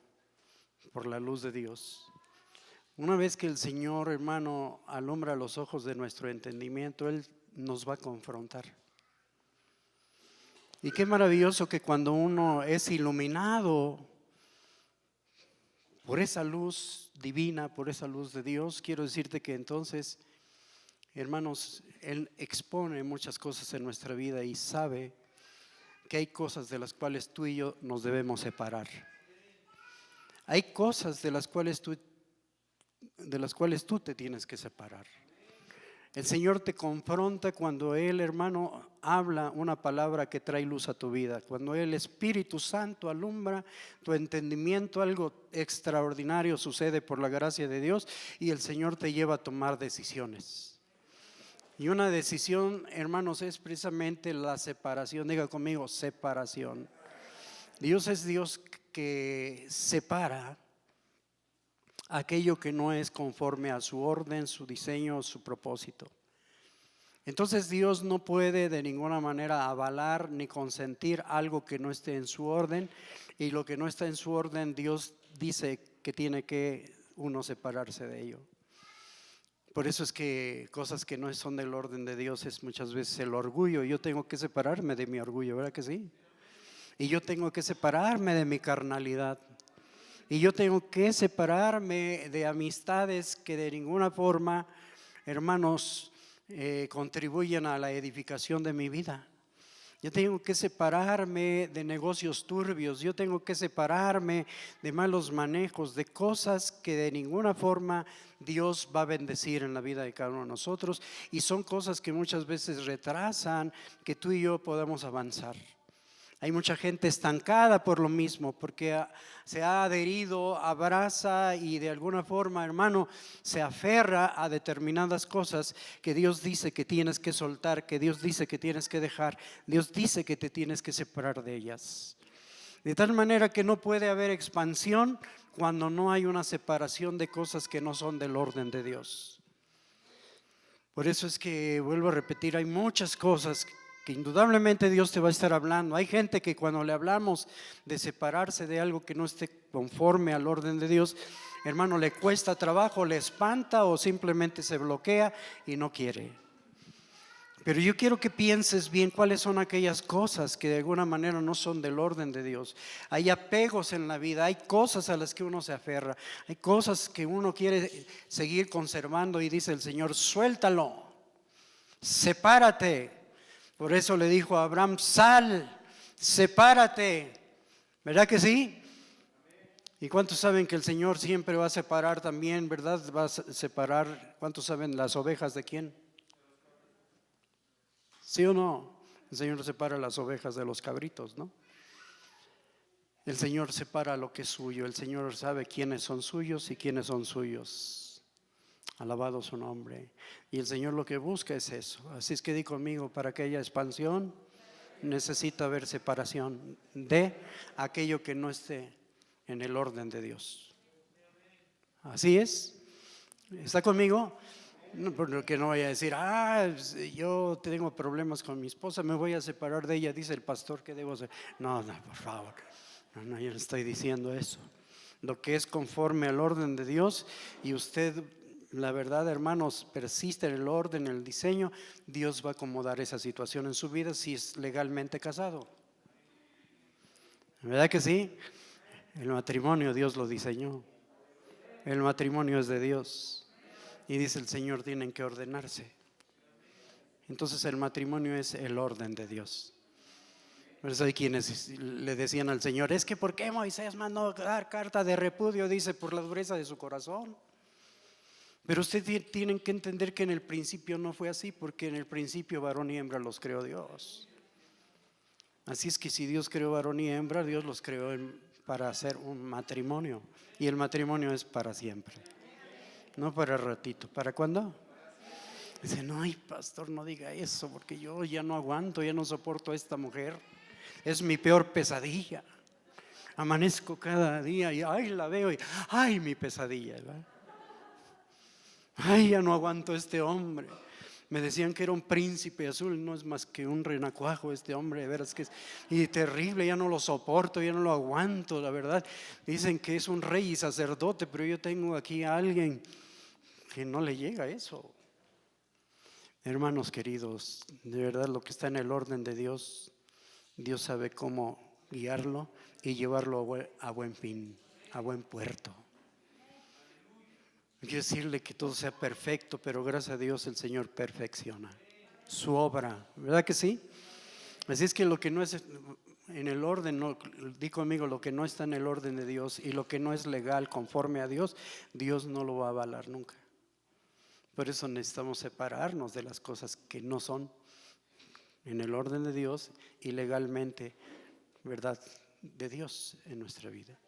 por la luz de Dios, una vez que el Señor, hermano, alumbra los ojos de nuestro entendimiento, Él nos va a confrontar. Y qué maravilloso que cuando uno es iluminado por esa luz divina, por esa luz de Dios, quiero decirte que entonces, hermanos, Él expone muchas cosas en nuestra vida y sabe que hay cosas de las cuales tú y yo nos debemos separar. Hay cosas de las cuales tú te tienes que separar. El Señor te confronta cuando Él, hermano, habla una palabra que trae luz a tu vida. Cuando el Espíritu Santo alumbra tu entendimiento, algo extraordinario sucede por la gracia de Dios y el Señor te lleva a tomar decisiones. Y una decisión, hermanos, es precisamente la separación. Diga conmigo: separación. Dios es Dios que separa aquello que no es conforme a su orden, su diseño, su propósito. Entonces Dios no puede de ninguna manera avalar ni consentir algo que no esté en su orden, y lo que no está en su orden, Dios dice que tiene que uno separarse de ello. Por eso es que cosas que no son del orden de Dios es muchas veces el orgullo. Yo tengo que separarme de mi orgullo, ¿verdad que sí? Y yo tengo que separarme de mi carnalidad. Y yo tengo que separarme de amistades que de ninguna forma, hermanos, contribuyen a la edificación de mi vida. Yo tengo que separarme de negocios turbios, yo tengo que separarme de malos manejos, de cosas que de ninguna forma Dios va a bendecir en la vida de cada uno de nosotros, y son cosas que muchas veces retrasan que tú y yo podamos avanzar. Hay mucha gente estancada por lo mismo, porque se ha adherido, abraza y de alguna forma, hermano, se aferra a determinadas cosas que Dios dice que tienes que soltar, que Dios dice que tienes que dejar, Dios dice que te tienes que separar de ellas. De tal manera que no puede haber expansión cuando no hay una separación de cosas que no son del orden de Dios. Por eso es que, vuelvo a repetir, hay muchas cosas que indudablemente Dios te va a estar hablando. Hay gente que cuando le hablamos de separarse de algo que no esté conforme al orden de Dios, hermano, le cuesta trabajo, le espanta o simplemente se bloquea y no quiere. Pero yo quiero que pienses bien cuáles son aquellas cosas que de alguna manera no son del orden de Dios. Hay apegos en la vida, hay cosas a las que uno se aferra, hay cosas que uno quiere seguir conservando y dice el Señor, suéltalo, sepárate. Por eso le dijo a Abraham, sal, sepárate, ¿verdad que sí? ¿Y cuántos saben que el Señor siempre va a separar también, verdad? Va a separar, ¿cuántos saben las ovejas de quién? ¿Sí o no? El Señor separa las ovejas de los cabritos, ¿no? El Señor separa lo que es suyo, el Señor sabe quiénes son suyos y quiénes son suyos. Alabado su nombre. Y el Señor lo que busca es eso. Así es que di conmigo, para que haya expansión necesita haber separación de aquello que no esté en el orden de Dios. Así es. ¿Está conmigo? No, porque no vaya a decir, yo tengo problemas con mi esposa, me voy a separar de ella, dice el pastor, ¿qué debo hacer? No, por favor. No, yo no estoy diciendo eso. Lo que es conforme al orden de Dios, y usted, la verdad, hermanos, persiste en el orden, en el diseño, Dios va a acomodar esa situación en su vida si es legalmente casado. ¿Verdad que sí? El matrimonio Dios lo diseñó. El matrimonio es de Dios. Y dice el Señor, tienen que ordenarse. Entonces el matrimonio es el orden de Dios. Por eso hay quienes le decían al Señor, es que ¿por qué Moisés mandó dar carta de repudio? Dice, por la dureza de su corazón. Pero ustedes tienen que entender que en el principio no fue así, porque en el principio varón y hembra los creó Dios. Así es que si Dios creó varón y hembra, Dios los creó para hacer un matrimonio, y el matrimonio es para siempre, no para ratito. ¿Para cuándo? Dice, no, ay, pastor, no diga eso, porque yo ya no aguanto, ya no soporto a esta mujer, es mi peor pesadilla. Amanezco cada día y ay, la veo y ay, mi pesadilla, ¿verdad? Ay, ya no aguanto a este hombre. Me decían que era un príncipe azul, no es más que un renacuajo este hombre, de veras que es y terrible, ya no lo soporto, ya no lo aguanto, la verdad. Dicen que es un rey y sacerdote, pero yo tengo aquí a alguien que no le llega a eso. Hermanos queridos, de verdad lo que está en el orden de Dios, Dios sabe cómo guiarlo y llevarlo a buen fin, a buen puerto. Quiero decirle que todo sea perfecto, pero gracias a Dios el Señor perfecciona su obra, ¿verdad que sí? Así es que lo que no es en el orden, no, di conmigo, lo que no está en el orden de Dios y lo que no es legal conforme a Dios, Dios no lo va a avalar nunca. Por eso necesitamos separarnos de las cosas que no son en el orden de Dios y legalmente, ¿verdad?, de Dios en nuestra vida.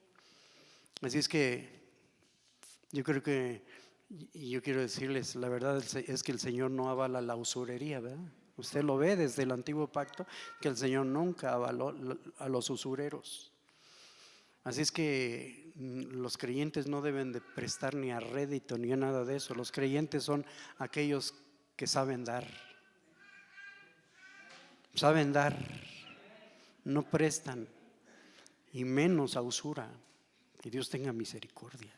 Así es que yo creo que, y yo quiero decirles, la verdad es que el Señor no avala la usurería, ¿verdad? Usted lo ve desde el antiguo pacto, que el Señor nunca avaló a los usureros. Así es que los creyentes no deben de prestar ni a rédito ni a nada de eso. Los creyentes son aquellos que saben dar. Saben dar, no prestan, y menos a usura. Que Dios tenga misericordia.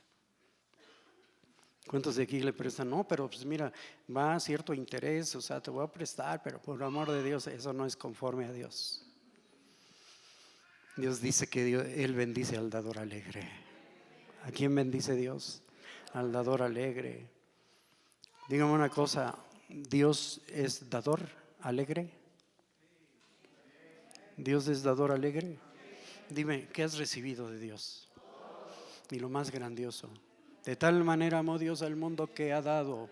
¿Cuántos de aquí le prestan? No, pero pues mira, va a cierto interés, o sea, te voy a prestar, pero por amor de Dios, eso no es conforme a Dios. Dios dice que Él bendice al dador alegre. ¿A quién bendice Dios? Al dador alegre. Dígame una cosa, ¿Dios es dador alegre? ¿Dios es dador alegre? Dime, ¿qué has recibido de Dios? Y lo más grandioso, de tal manera amó Dios al mundo que ha dado,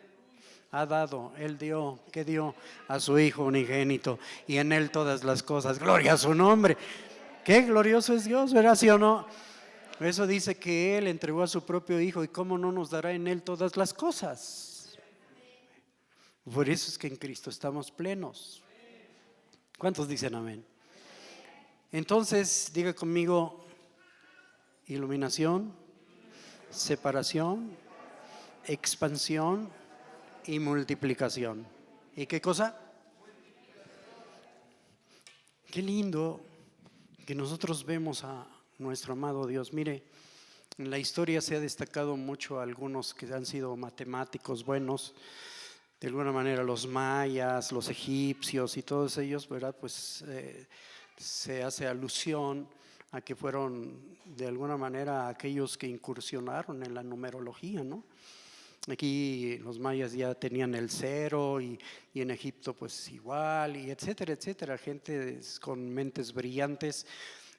Él dio, ¿qué dio? A su Hijo unigénito, y en Él todas las cosas, gloria a su nombre. Qué glorioso es Dios, ¿verdad? ¿Sí o no? Eso dice que Él entregó a su propio Hijo, y cómo no nos dará en Él todas las cosas. Por eso es que en Cristo estamos plenos. ¿Cuántos dicen amén? Entonces, diga conmigo, iluminación, separación, expansión y multiplicación. ¿Y qué cosa? Qué lindo que nosotros vemos a nuestro amado Dios. Mire, en la historia se ha destacado mucho a algunos que han sido matemáticos buenos, de alguna manera los mayas, los egipcios y todos ellos, ¿verdad? Pues se hace alusión a que fueron de alguna manera aquellos que incursionaron en la numerología, ¿no? Aquí los mayas ya tenían el cero y en Egipto pues igual, y etcétera, etcétera, gente con mentes brillantes.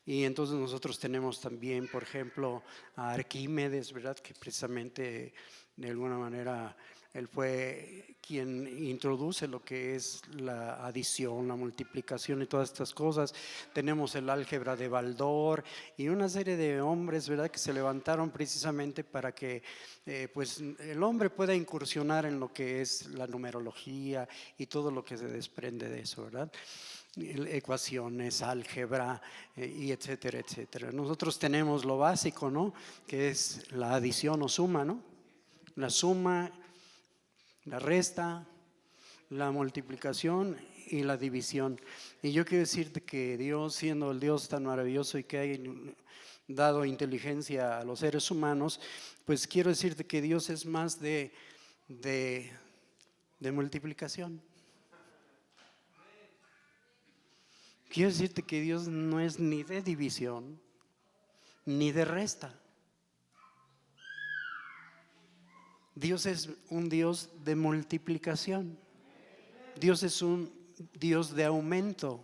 Y entonces nosotros tenemos también, por ejemplo, a Arquímedes, ¿verdad? Que precisamente de alguna manera él fue quien introduce lo que es la adición, la multiplicación y todas estas cosas. Tenemos el álgebra de Baldor y una serie de hombres, ¿verdad?, que se levantaron precisamente para que pues el hombre pueda incursionar en lo que es la numerología y todo lo que se desprende de eso, ¿verdad? Ecuaciones, álgebra y etcétera, etcétera. Nosotros tenemos lo básico, ¿no?, que es la adición o suma, ¿no? La suma, la resta, la multiplicación y la división. Y yo quiero decirte que Dios, siendo el Dios tan maravilloso y que ha dado inteligencia a los seres humanos, pues quiero decirte que Dios es más de multiplicación. Quiero decirte que Dios no es ni de división ni de resta. Dios es un Dios de multiplicación. Dios es un Dios de aumento.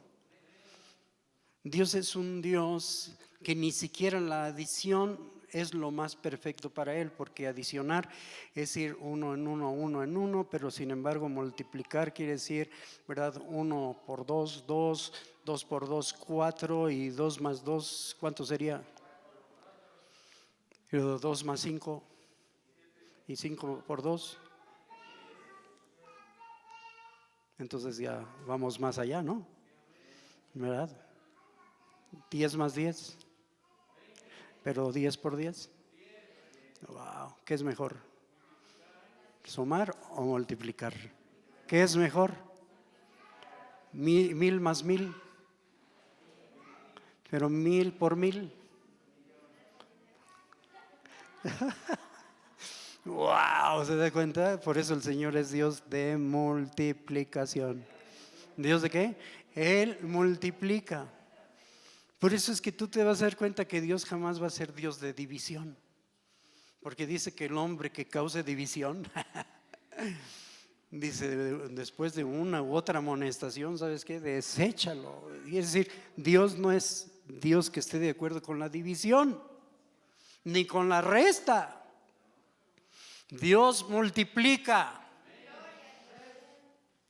Dios es un Dios que ni siquiera la adición es lo más perfecto para Él, porque adicionar es ir uno en uno, pero sin embargo multiplicar quiere decir, ¿verdad?, 1 por 2, 2, 2 por 2, 4 y 2 más 2, ¿cuánto sería? 2 más 5 y 5 por 2. Entonces ya vamos más allá, ¿no? ¿Verdad? 10 más 10. Pero 10 por 10. Wow, ¿qué es mejor? ¿Sumar o multiplicar? ¿Qué es mejor? 1000 más 1000. Pero 1000 por 1000. Wow, ¿se da cuenta? Por eso el Señor es Dios de multiplicación. ¿Dios de qué? Él multiplica. Por eso es que tú te vas a dar cuenta que Dios jamás va a ser Dios de división. Porque dice que el hombre que cause división, dice, después de una u otra amonestación, ¿sabes qué? Deséchalo. Y es decir, Dios no es Dios que esté de acuerdo con la división, ni con la resta. Dios multiplica.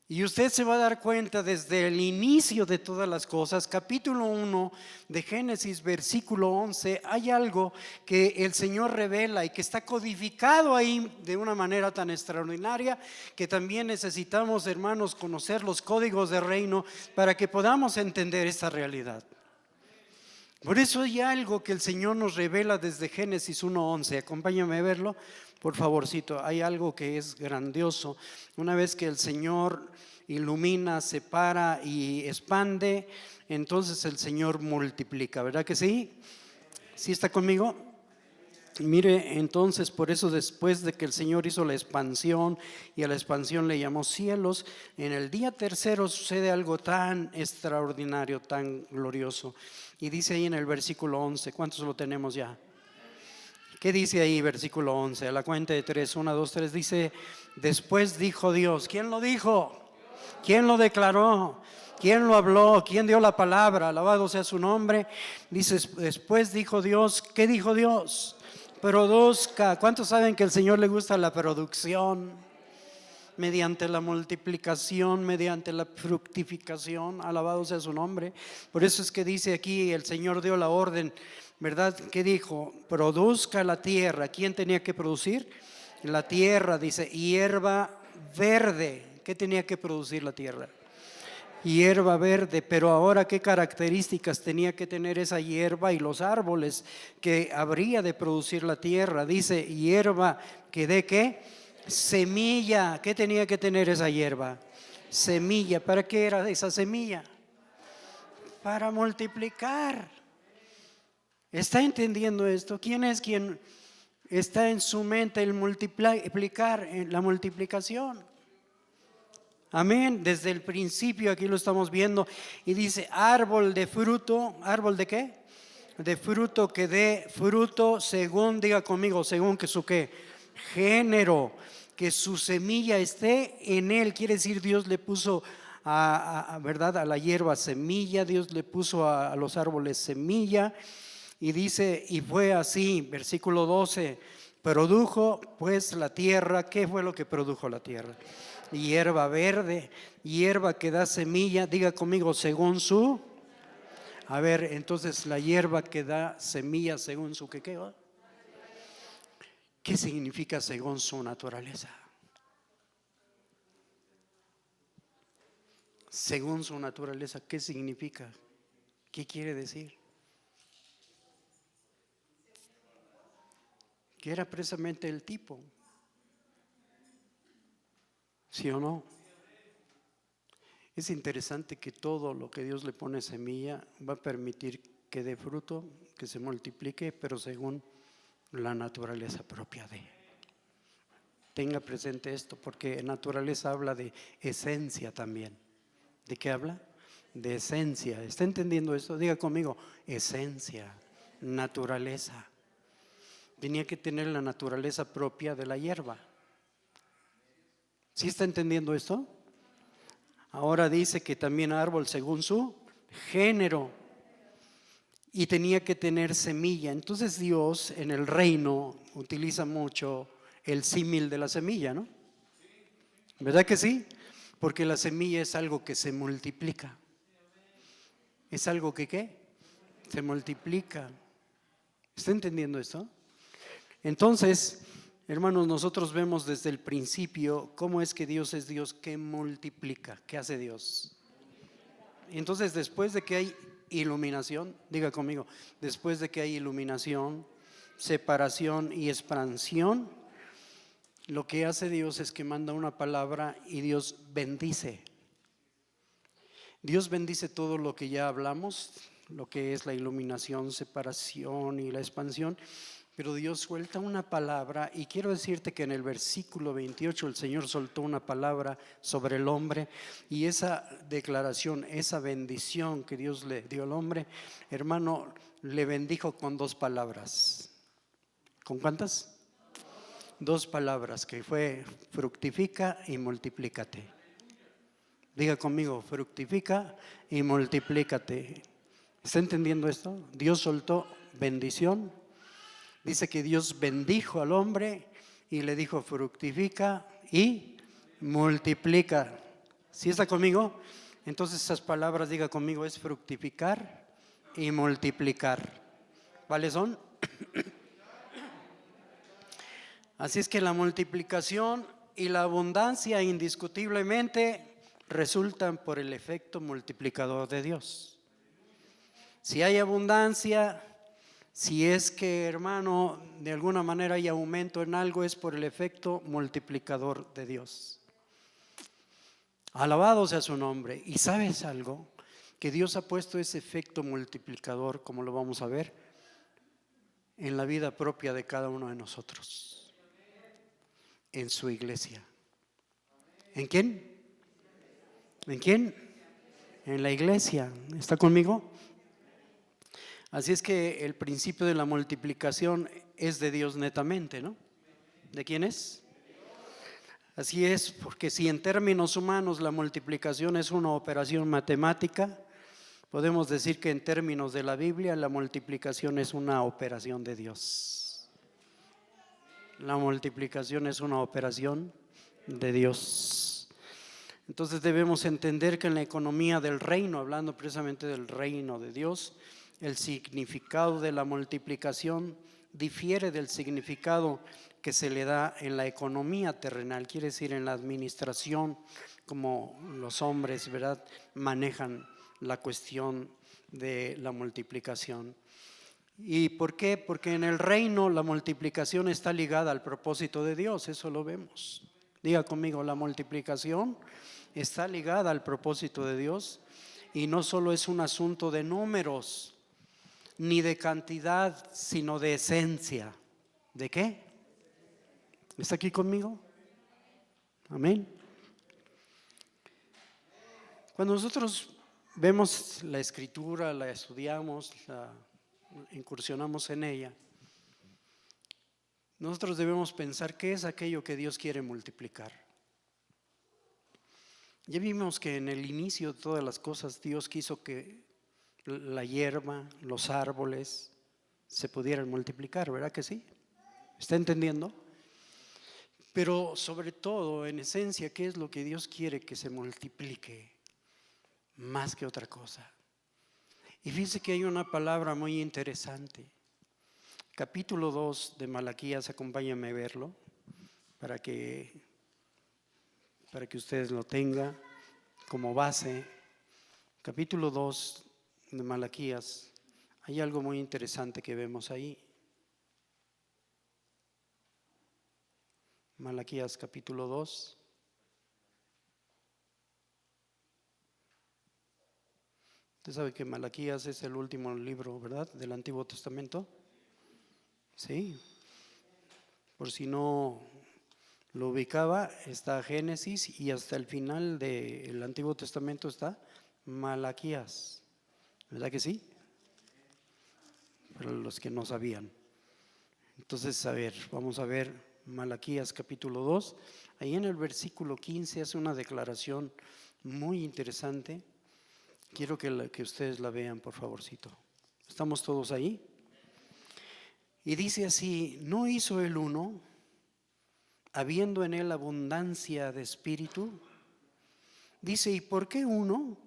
Y usted se va a dar cuenta desde el inicio de todas las cosas, capítulo 1 de Génesis, versículo 11, hay algo que el Señor revela y que está codificado ahí de una manera tan extraordinaria que también necesitamos, hermanos, conocer los códigos del reino para que podamos entender esta realidad. Por eso hay algo que el Señor nos revela desde Génesis 1:11. Acompáñame a verlo, por favorcito. Hay algo que es grandioso. Una vez que el Señor ilumina, separa y expande, entonces el Señor multiplica, ¿verdad que sí? ¿Sí está conmigo? Mire, entonces, por eso después de que el Señor hizo la expansión y a la expansión le llamó cielos, en el día tercero sucede algo tan extraordinario, tan glorioso. Y dice ahí en el versículo 11, ¿cuántos lo tenemos ya? ¿Qué dice ahí versículo 11? A la cuenta de 3, 1, 2, 3, dice, después dijo Dios. ¿Quién lo dijo? ¿Quién lo declaró? ¿Quién lo habló? ¿Quién dio la palabra? Alabado sea su nombre. Dice, después dijo Dios. ¿Qué dijo Dios? Produzca. ¿Cuántos saben que al Señor le gusta la producción? Mediante la multiplicación, mediante la fructificación. Alabado sea su nombre. Por eso es que dice aquí, el Señor dio la orden, ¿verdad? ¿Qué dijo? Produzca la tierra. ¿Quién tenía que producir? La tierra, dice, hierba verde. ¿Qué tenía que producir la tierra? Hierba verde, pero ahora ¿qué características tenía que tener esa hierba y los árboles que habría de producir la tierra? Dice hierba que dé ¿qué? Semilla. ¿Qué tenía que tener esa hierba? Semilla. ¿Para qué era esa semilla? Para multiplicar. ¿Está entendiendo esto? ¿Quién es quien está en su mente el multiplicar, la multiplicación? Amén, desde el principio aquí lo estamos viendo y dice árbol de fruto, ¿árbol de qué? De fruto que dé fruto según, diga conmigo, según que su qué, género, que su semilla esté en él, quiere decir Dios le puso ¿verdad? A la hierba semilla, Dios le puso a los árboles semilla y dice, y fue así, versículo 12, produjo pues la tierra, ¿qué fue lo que produjo la tierra? Hierba verde, hierba que da semilla, diga conmigo, según su. A ver, entonces la hierba que da semilla según su ¿qué? ¿Qué significa según su naturaleza? Según su naturaleza, ¿qué significa? ¿Qué quiere decir? Que era precisamente el tipo. ¿Sí o no? Es interesante que todo lo que Dios le pone semilla va a permitir que dé fruto, que se multiplique, pero según la naturaleza propia de. Tenga presente esto, porque naturaleza habla de esencia también. ¿De qué habla? De esencia. ¿Está entendiendo esto? Diga conmigo, esencia, naturaleza. Tenía que tener la naturaleza propia de la hierba. ¿Sí está entendiendo esto? Ahora dice que también árbol según su género y tenía que tener semilla. Entonces Dios en el reino utiliza mucho el símil de la semilla, ¿no? ¿Verdad que sí? Porque la semilla es algo que se multiplica. Es algo que ¿qué? Se multiplica. ¿Está entendiendo esto? Entonces, hermanos, nosotros vemos desde el principio cómo es que Dios es Dios que multiplica. ¿Qué hace Dios? Entonces, después de que hay iluminación, diga conmigo, después de que hay iluminación, separación y expansión, lo que hace Dios es que manda una palabra y Dios bendice. Dios bendice todo lo que ya hablamos, lo que es la iluminación, separación y la expansión. Pero Dios suelta una palabra y quiero decirte que en el versículo 28 el Señor soltó una palabra sobre el hombre y esa declaración, esa bendición que Dios le dio al hombre, hermano, le bendijo con dos palabras. ¿Con cuántas? Dos palabras que fue fructifica y multiplícate. Diga conmigo, fructifica y multiplícate. ¿Está entendiendo esto? Dios soltó bendición. Dice que Dios bendijo al hombre y le dijo fructifica y multiplica. ¿Sí está conmigo? Entonces esas palabras, diga conmigo, es fructificar y multiplicar. ¿Cuáles son? Así es que la multiplicación y la abundancia indiscutiblemente resultan por el efecto multiplicador de Dios. Si hay abundancia, si es que, hermano, de alguna manera hay aumento en algo, es por el efecto multiplicador de Dios. Alabado sea su nombre. ¿Y sabes algo? Que Dios ha puesto ese efecto multiplicador, como lo vamos a ver, en la vida propia de cada uno de nosotros, en su iglesia. ¿En quién? ¿En quién? En la iglesia. ¿Está conmigo? Así es que el principio de la multiplicación es de Dios netamente, ¿no? ¿De quién es? Así es, porque si en términos humanos la multiplicación es una operación matemática, podemos decir que en términos de la Biblia la multiplicación es una operación de Dios. La multiplicación es una operación de Dios. Entonces debemos entender que en la economía del reino, hablando precisamente del reino de Dios, el significado de la multiplicación difiere del significado que se le da en la economía terrenal, quiere decir en la administración, como los hombres, ¿verdad?, manejan la cuestión de la multiplicación. ¿Y por qué? Porque en el reino la multiplicación está ligada al propósito de Dios, eso lo vemos. Diga conmigo, la multiplicación está ligada al propósito de Dios y no solo es un asunto de números, ni de cantidad, sino de esencia. ¿De qué? ¿Está aquí conmigo? Amén. Cuando nosotros vemos la escritura, la estudiamos, incursionamos en ella, nosotros debemos pensar qué es aquello que Dios quiere multiplicar. Ya vimos que en el inicio de todas las cosas Dios quiso que la hierba, los árboles se pudieran multiplicar, ¿verdad que sí? ¿Está entendiendo? Pero sobre todo, en esencia, ¿qué es lo que Dios quiere que se multiplique? Más que otra cosa. Y fíjense que hay una palabra muy interesante. Capítulo 2 de Malaquías, acompáñame a verlo para que ustedes lo tengan como base. Capítulo 2 de Malaquías, hay algo muy interesante que vemos ahí. Malaquías capítulo 2. Usted sabe que Malaquías es el último libro, ¿verdad?, del Antiguo Testamento. Sí. Por si no lo ubicaba, está Génesis y hasta el final del Antiguo Testamento está Malaquías. ¿Verdad que sí? Para los que no sabían. Entonces, vamos a ver Malaquías capítulo 2. Ahí en el versículo 15 hace una declaración muy interesante. Quiero que ustedes la vean, por favorcito. ¿Estamos todos ahí? Y dice así: ¿no hizo el uno, habiendo en él abundancia de espíritu? Dice, ¿y por qué uno?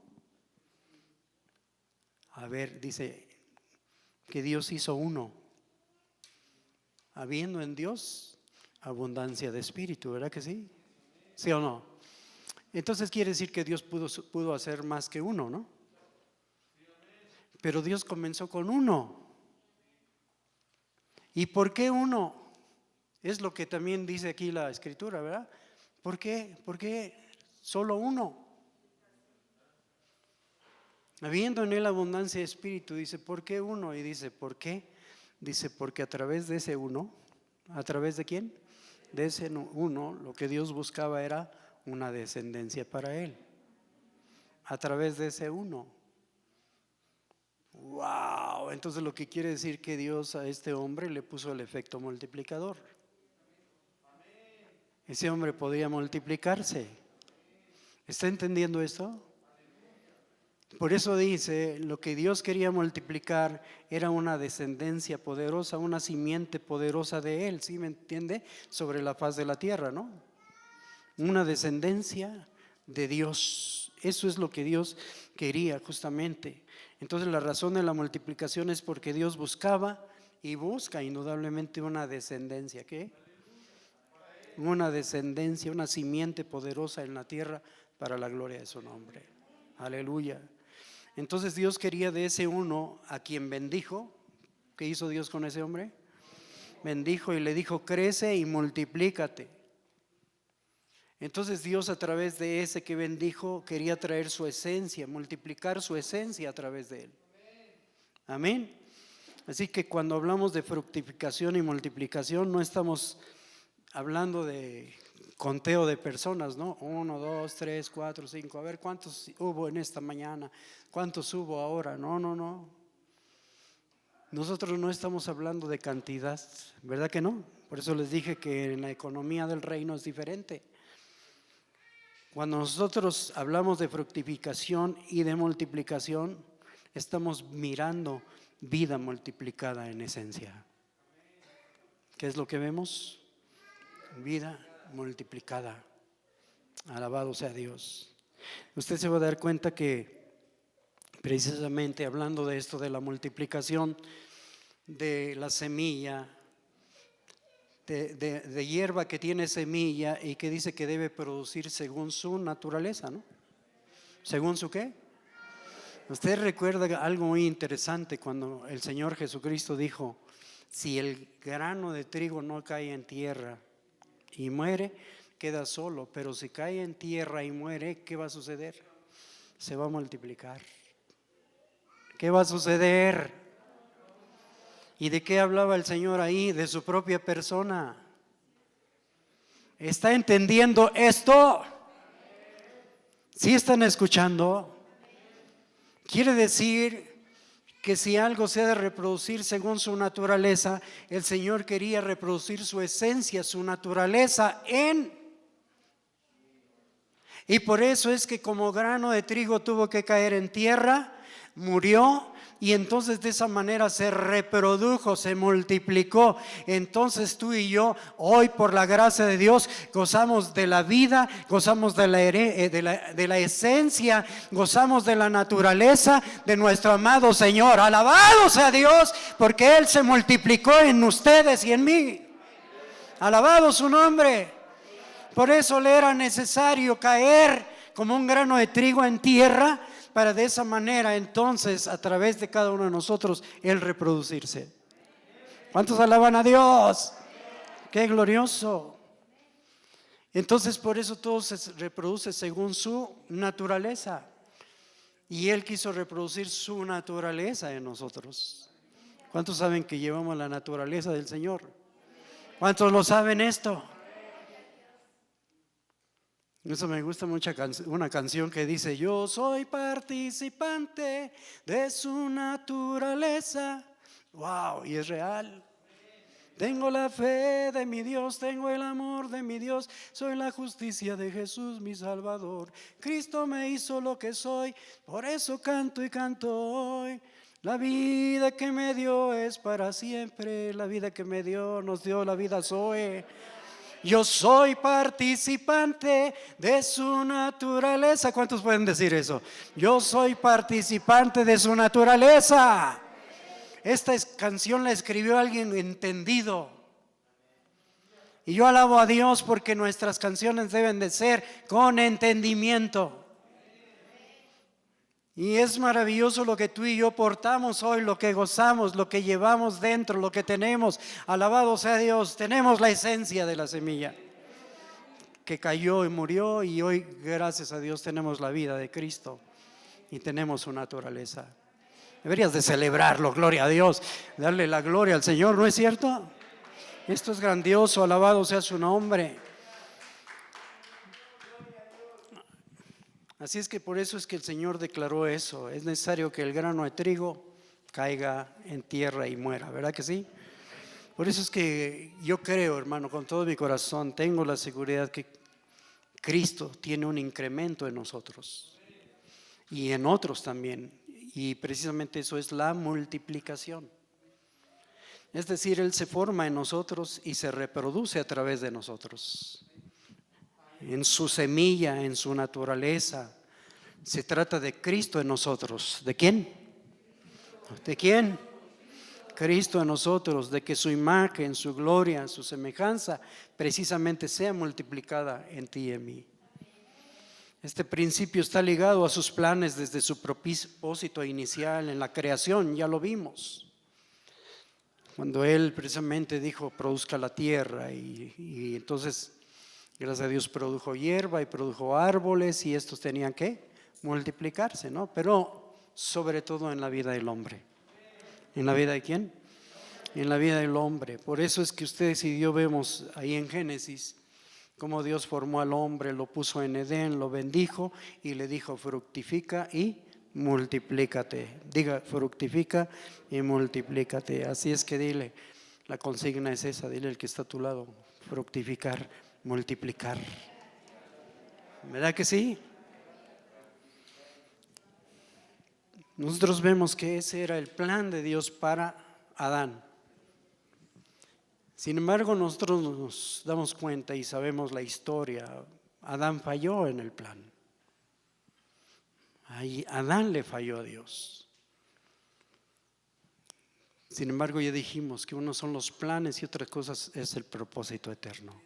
Dice que Dios hizo uno, habiendo en Dios abundancia de espíritu, ¿verdad que sí? ¿Sí o no? Entonces quiere decir que Dios pudo hacer más que uno, ¿no? Pero Dios comenzó con uno. ¿Y por qué uno? Es lo que también dice aquí la escritura, ¿verdad? ¿Por qué? ¿Por qué solo uno? Habiendo en él abundancia de espíritu, dice, ¿por qué uno? Y dice, ¿por qué? Dice, porque a través de ese uno, ¿a través de quién? De ese uno, lo que Dios buscaba era una descendencia para él. A través de ese uno. ¡Wow! Entonces lo que quiere decir que Dios a este hombre le puso el efecto multiplicador. Ese hombre podía multiplicarse. ¿Está entendiendo esto? Por eso dice, lo que Dios quería multiplicar era una descendencia poderosa, una simiente poderosa de él, ¿sí me entiende? Sobre la faz de la tierra, ¿no? Una descendencia de Dios. Eso es lo que Dios quería justamente. Entonces la razón de la multiplicación es porque Dios buscaba y busca indudablemente una descendencia. ¿Qué? Una descendencia, una simiente poderosa en la tierra para la gloria de su nombre. Aleluya. Entonces Dios quería de ese uno a quien bendijo. ¿Qué hizo Dios con ese hombre? Bendijo y le dijo, crece y multiplícate. Entonces Dios a través de ese que bendijo quería traer su esencia, multiplicar su esencia a través de él. Amén. Así que cuando hablamos de fructificación y multiplicación, no estamos hablando de conteo de personas, ¿no? 1, 2, 3, 4, 5. A ver, ¿cuántos hubo en esta mañana? ¿Cuántos hubo ahora? No. Nosotros no estamos hablando de cantidad, ¿verdad que no? Por eso les dije que en la economía del reino es diferente. Cuando nosotros hablamos de fructificación y de multiplicación, estamos mirando vida multiplicada en esencia. ¿Qué es lo que vemos? Vida multiplicada. Alabado sea Dios. Usted se va a dar cuenta que precisamente hablando de esto de la multiplicación de la semilla, de hierba que tiene semilla y que dice que debe producir según su naturaleza, ¿no? ¿Según su qué? Usted recuerda algo muy interesante cuando el Señor Jesucristo dijo: si el grano de trigo no cae en tierra y muere, queda solo, pero si cae en tierra y muere, ¿qué va a suceder? Se va a multiplicar. ¿Qué va a suceder? ¿Y de qué hablaba el Señor ahí? De su propia persona. ¿Está entendiendo esto? ¿Sí están escuchando? Quiere decir que si algo se ha de reproducir según su naturaleza, el Señor quería reproducir su esencia, su naturaleza y por eso es que como grano de trigo tuvo que caer en tierra, murió, y entonces de esa manera se reprodujo, se multiplicó. Entonces tú y yo hoy, por la gracia de Dios, gozamos de la vida, gozamos de la esencia, gozamos de la naturaleza de nuestro amado Señor. Alabado sea Dios, porque Él se multiplicó en ustedes y en mí. Alabado su nombre. Por eso le era necesario caer como un grano de trigo en tierra, para de esa manera entonces a través de cada uno de nosotros Él reproducirse. ¿Cuántos alaban a Dios? ¡Qué glorioso! Entonces por eso todo se reproduce según su naturaleza. Y Él quiso reproducir su naturaleza en nosotros. ¿Cuántos saben que llevamos la naturaleza del Señor? ¿Cuántos lo saben esto? Eso me gusta mucho, una canción que dice: yo soy participante de su naturaleza. Wow, y es real. Tengo la fe de mi Dios, tengo el amor de mi Dios, soy la justicia de Jesús mi Salvador. Cristo me hizo lo que soy, por eso canto y canto hoy. La vida que me dio es para siempre, la vida que me dio, nos dio la vida Zoe. Yo soy participante de su naturaleza. ¿Cuántos pueden decir eso? Yo soy participante de su naturaleza. Esta canción la escribió alguien entendido. Y yo alabo a Dios porque nuestras canciones deben de ser con entendimiento. Y es maravilloso lo que tú y yo portamos hoy, lo que gozamos, lo que llevamos dentro, lo que tenemos. Alabado sea Dios, tenemos la esencia de la semilla que cayó y murió, y hoy gracias a Dios tenemos la vida de Cristo y tenemos su naturaleza. Deberías de celebrarlo, gloria a Dios, darle la gloria al Señor, ¿no es cierto? Esto es grandioso, alabado sea su nombre. Así es que por eso es que el Señor declaró eso. Es necesario que el grano de trigo caiga en tierra y muera, ¿verdad que sí? Por eso es que yo creo, hermano, con todo mi corazón, tengo la seguridad que Cristo tiene un incremento en nosotros y en otros también. Y precisamente eso es la multiplicación. Es decir, Él se forma en nosotros y se reproduce a través de nosotros. En su semilla, en su naturaleza. Se trata de Cristo en nosotros. ¿De quién? ¿De quién? Cristo en nosotros, de que su imagen, su gloria, su semejanza precisamente sea multiplicada en ti y en mí. Este principio está ligado a sus planes desde su propósito inicial en la creación, ya lo vimos. Cuando Él precisamente dijo: produzca la tierra, y entonces gracias a Dios produjo hierba y produjo árboles, y estos tenían que multiplicarse, ¿no? Pero sobre todo en la vida del hombre. ¿En la vida de quién? En la vida del hombre. Por eso es que ustedes y yo vemos ahí en Génesis cómo Dios formó al hombre, lo puso en Edén, lo bendijo y le dijo: fructifica y multiplícate. Diga: fructifica y multiplícate. Así es que dile, la consigna es esa, dile al que está a tu lado: fructificar, multiplicar. ¿Verdad que sí? Nosotros vemos que ese era el plan de Dios para Adán. Sin embargo, nosotros nos damos cuenta y sabemos la historia. Adán falló en el plan. Ahí Adán le falló a Dios. Sin embargo, ya dijimos que uno son los planes y otras cosas es el propósito eterno.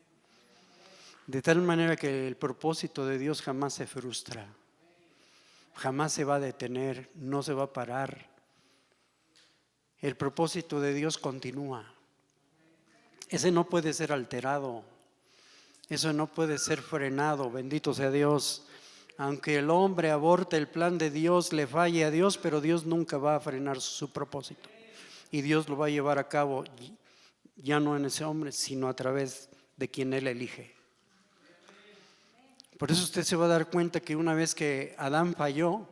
De tal manera que el propósito de Dios jamás se frustra, jamás se va a detener, no se va a parar. El propósito de Dios continúa. Ese no puede ser alterado, eso no puede ser frenado, bendito sea Dios. Aunque el hombre aborte el plan de Dios, le falle a Dios, pero Dios nunca va a frenar su propósito. Y Dios lo va a llevar a cabo ya no en ese hombre, sino a través de quien Él elige. Por eso usted se va a dar cuenta que una vez que Adán falló,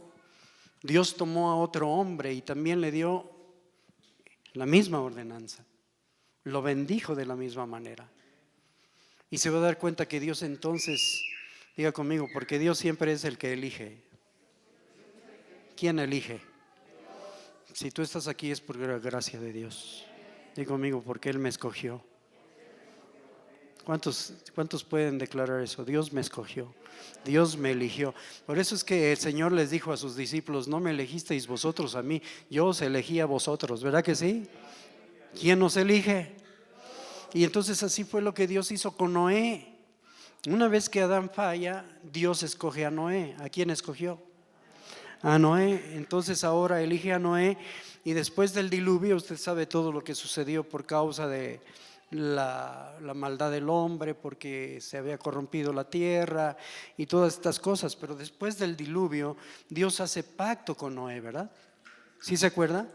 Dios tomó a otro hombre y también le dio la misma ordenanza. Lo bendijo de la misma manera. Y se va a dar cuenta que Dios entonces, diga conmigo, porque Dios siempre es el que elige. ¿Quién elige? Si tú estás aquí es por gracia de Dios. Diga conmigo, porque Él me escogió. ¿Cuántos pueden declarar eso? Dios me escogió, Dios me eligió. Por eso es que el Señor les dijo a sus discípulos: no me elegisteis vosotros a mí, yo os elegí a vosotros. ¿Verdad que sí? ¿Quién nos elige? Y entonces así fue lo que Dios hizo con Noé. Una vez que Adán falla, Dios escoge a Noé. ¿A quién escogió? A Noé. Entonces ahora elige a Noé. Y después del diluvio, usted sabe todo lo que sucedió por causa de la maldad del hombre, porque se había corrompido la tierra y todas estas cosas. Pero después del diluvio, Dios hace pacto con Noé, ¿verdad? ¿Sí se acuerda?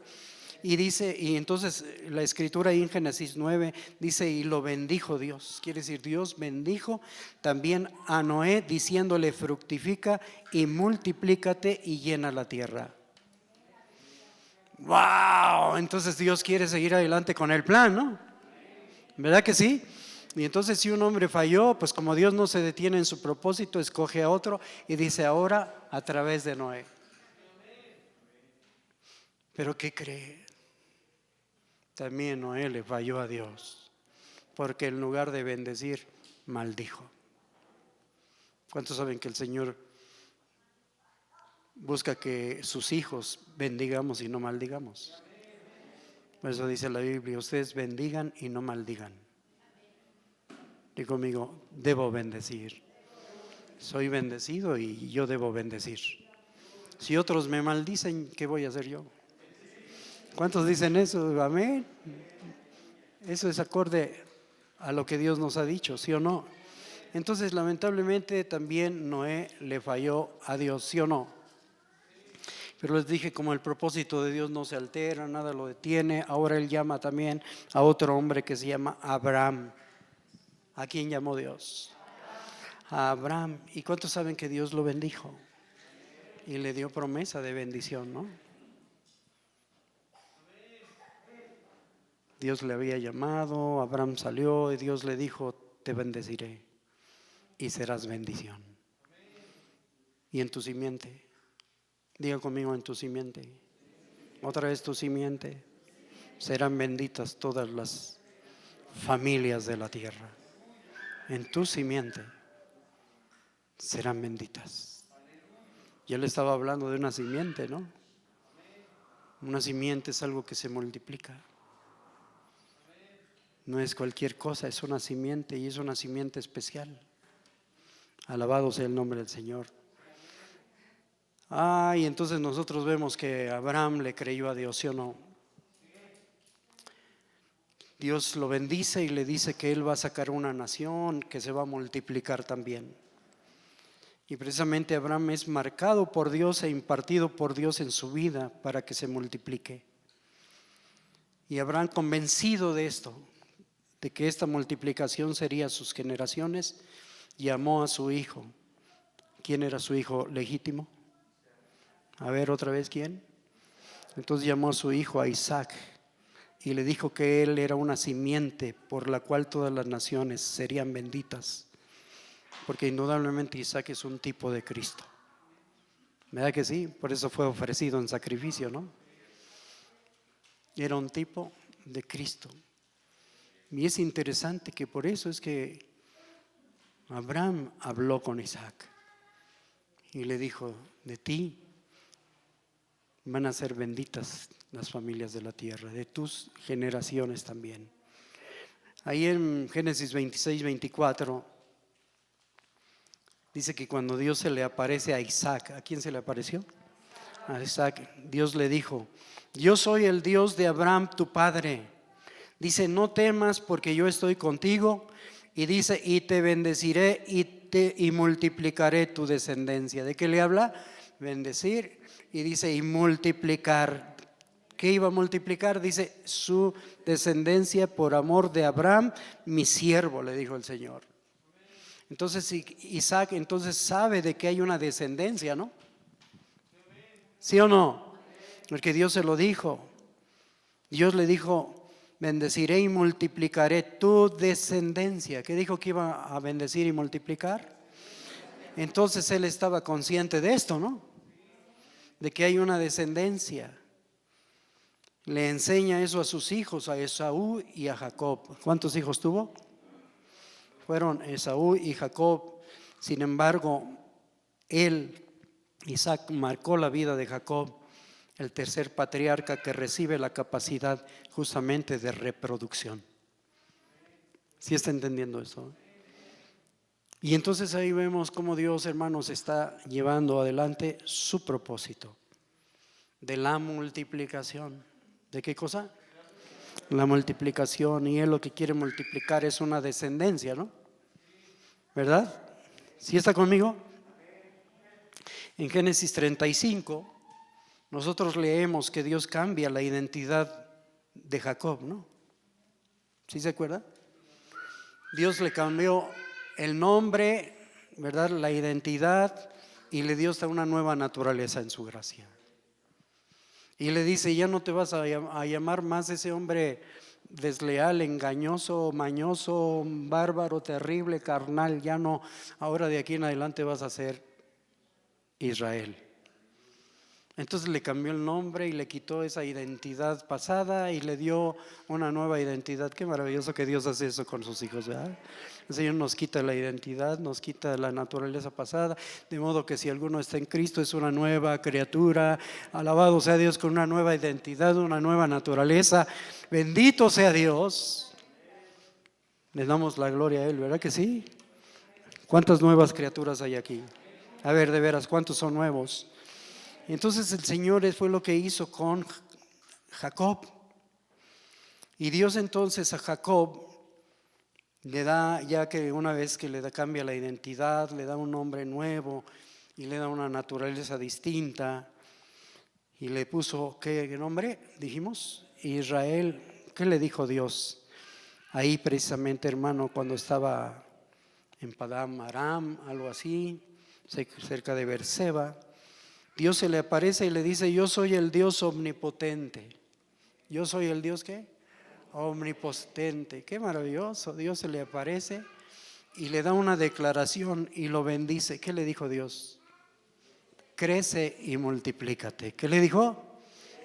Y dice, y entonces la escritura ahí en Génesis 9 dice: y lo bendijo Dios. Quiere decir, Dios bendijo también a Noé, diciéndole: fructifica y multiplícate y llena la tierra. ¡Wow! Entonces Dios quiere seguir adelante con el plan, ¿no? ¿Verdad que sí? Y entonces si un hombre falló, pues como Dios no se detiene en su propósito, escoge a otro y dice: ahora a través de Noé. Pero ¿qué cree? También Noé le falló a Dios, porque en lugar de bendecir, maldijo. ¿Cuántos saben que el Señor busca que sus hijos bendigamos y no maldigamos? Por eso dice la Biblia: ustedes bendigan y no maldigan. Diga conmigo: debo bendecir. Soy bendecido y yo debo bendecir. Si otros me maldicen, ¿qué voy a hacer yo? ¿Cuántos dicen eso? Amén. Eso es acorde a lo que Dios nos ha dicho, ¿sí o no? Entonces, lamentablemente también Noé le falló a Dios, ¿sí o no? Pero les dije, como el propósito de Dios no se altera, nada lo detiene, ahora Él llama también a otro hombre que se llama Abraham. ¿A quién llamó Dios? A Abraham. ¿Y cuántos saben que Dios lo bendijo? Y le dio promesa de bendición, ¿no? Dios le había llamado, Abraham salió y Dios le dijo: te bendeciré y serás bendición. Y en tu simiente, diga conmigo: en tu simiente, otra vez tu simiente, serán benditas todas las familias de la tierra. En tu simiente serán benditas. Y él estaba hablando de una simiente, ¿no? Una simiente es algo que se multiplica. No es cualquier cosa, es una simiente, y es una simiente especial. Alabado sea el nombre del Señor. Y entonces nosotros vemos que Abraham le creyó a Dios, ¿sí o no? Dios lo bendice y le dice que él va a sacar una nación que se va a multiplicar también. Y precisamente Abraham es marcado por Dios e impartido por Dios en su vida para que se multiplique. Y Abraham, convencido de esto, de que esta multiplicación sería sus generaciones, llamó a su hijo. ¿Quién era su hijo legítimo? A ver otra vez, ¿quién? Entonces llamó a su hijo, a Isaac, y le dijo que él era una simiente por la cual todas las naciones serían benditas, porque indudablemente Isaac es un tipo de Cristo. ¿Verdad que sí? Por eso fue ofrecido en sacrificio, ¿no? Era un tipo de Cristo. Y es interesante que por eso es que Abraham habló con Isaac y le dijo: de ti van a ser benditas las familias de la tierra, de tus generaciones también. Ahí en Génesis 26, 24 dice que cuando Dios se le aparece a Isaac, ¿a quién se le apareció? A Isaac. Dios le dijo: yo soy el Dios de Abraham tu padre. Dice: no temas, porque yo estoy contigo. Y dice: y te bendeciré y multiplicaré tu descendencia. ¿De qué le habla? Bendecir. Y dice: y multiplicar. ¿Qué iba a multiplicar? Dice: su descendencia por amor de Abraham, mi siervo, le dijo el Señor. Entonces Isaac entonces sabe de que hay una descendencia, ¿no? ¿Sí o no? Porque Dios se lo dijo. Dios le dijo: bendeciré y multiplicaré tu descendencia. ¿Qué dijo que iba a bendecir y multiplicar? Entonces él estaba consciente de esto, ¿no? De que hay una descendencia. Le enseña eso a sus hijos, a Esaú y a Jacob. ¿Cuántos hijos tuvo? Fueron Esaú y Jacob. Sin embargo, Isaac, marcó la vida de Jacob, el tercer patriarca que recibe la capacidad justamente de reproducción. ¿Sí está entendiendo eso? Y entonces ahí vemos cómo Dios, hermanos, está llevando adelante su propósito de la multiplicación. ¿De qué cosa? La multiplicación. Y Él lo que quiere multiplicar es una descendencia, ¿no? ¿Verdad? ¿Sí está conmigo? En Génesis 35 nosotros leemos que Dios cambia la identidad de Jacob, ¿no? ¿Sí se acuerda? Dios le cambió el nombre, ¿verdad? La identidad, y le dio hasta una nueva naturaleza en su gracia. Y le dice: ya no te vas a llamar más ese hombre desleal, engañoso, mañoso, bárbaro, terrible, carnal. Ya no, ahora de aquí en adelante vas a ser Israel. Entonces le cambió el nombre y le quitó esa identidad pasada y le dio una nueva identidad. Qué maravilloso que Dios hace eso con sus hijos, ¿verdad? El Señor nos quita la identidad, nos quita la naturaleza pasada, de modo que si alguno está en Cristo es una nueva criatura. Alabado sea Dios, con una nueva identidad, una nueva naturaleza. Bendito sea Dios. Le damos la gloria a Él, ¿verdad que sí? ¿Cuántas nuevas criaturas hay aquí? A ver, de veras, ¿cuántos son nuevos? Entonces el Señor fue lo que hizo con Jacob. Y Dios entonces a Jacob le da, ya que una vez que cambia la identidad, le da un nombre nuevo y le da una naturaleza distinta. Y le puso, ¿qué nombre? Dijimos, Israel. ¿Qué le dijo Dios? Ahí precisamente, hermano, cuando estaba en Padam Aram, algo así, cerca de Berseba, Dios se le aparece y le dice: yo soy el Dios omnipotente. Yo soy el Dios, ¿qué? Omnipotente. Qué maravilloso. Dios se le aparece y le da una declaración y lo bendice. ¿Qué le dijo Dios? Crece y multiplícate. ¿Qué le dijo?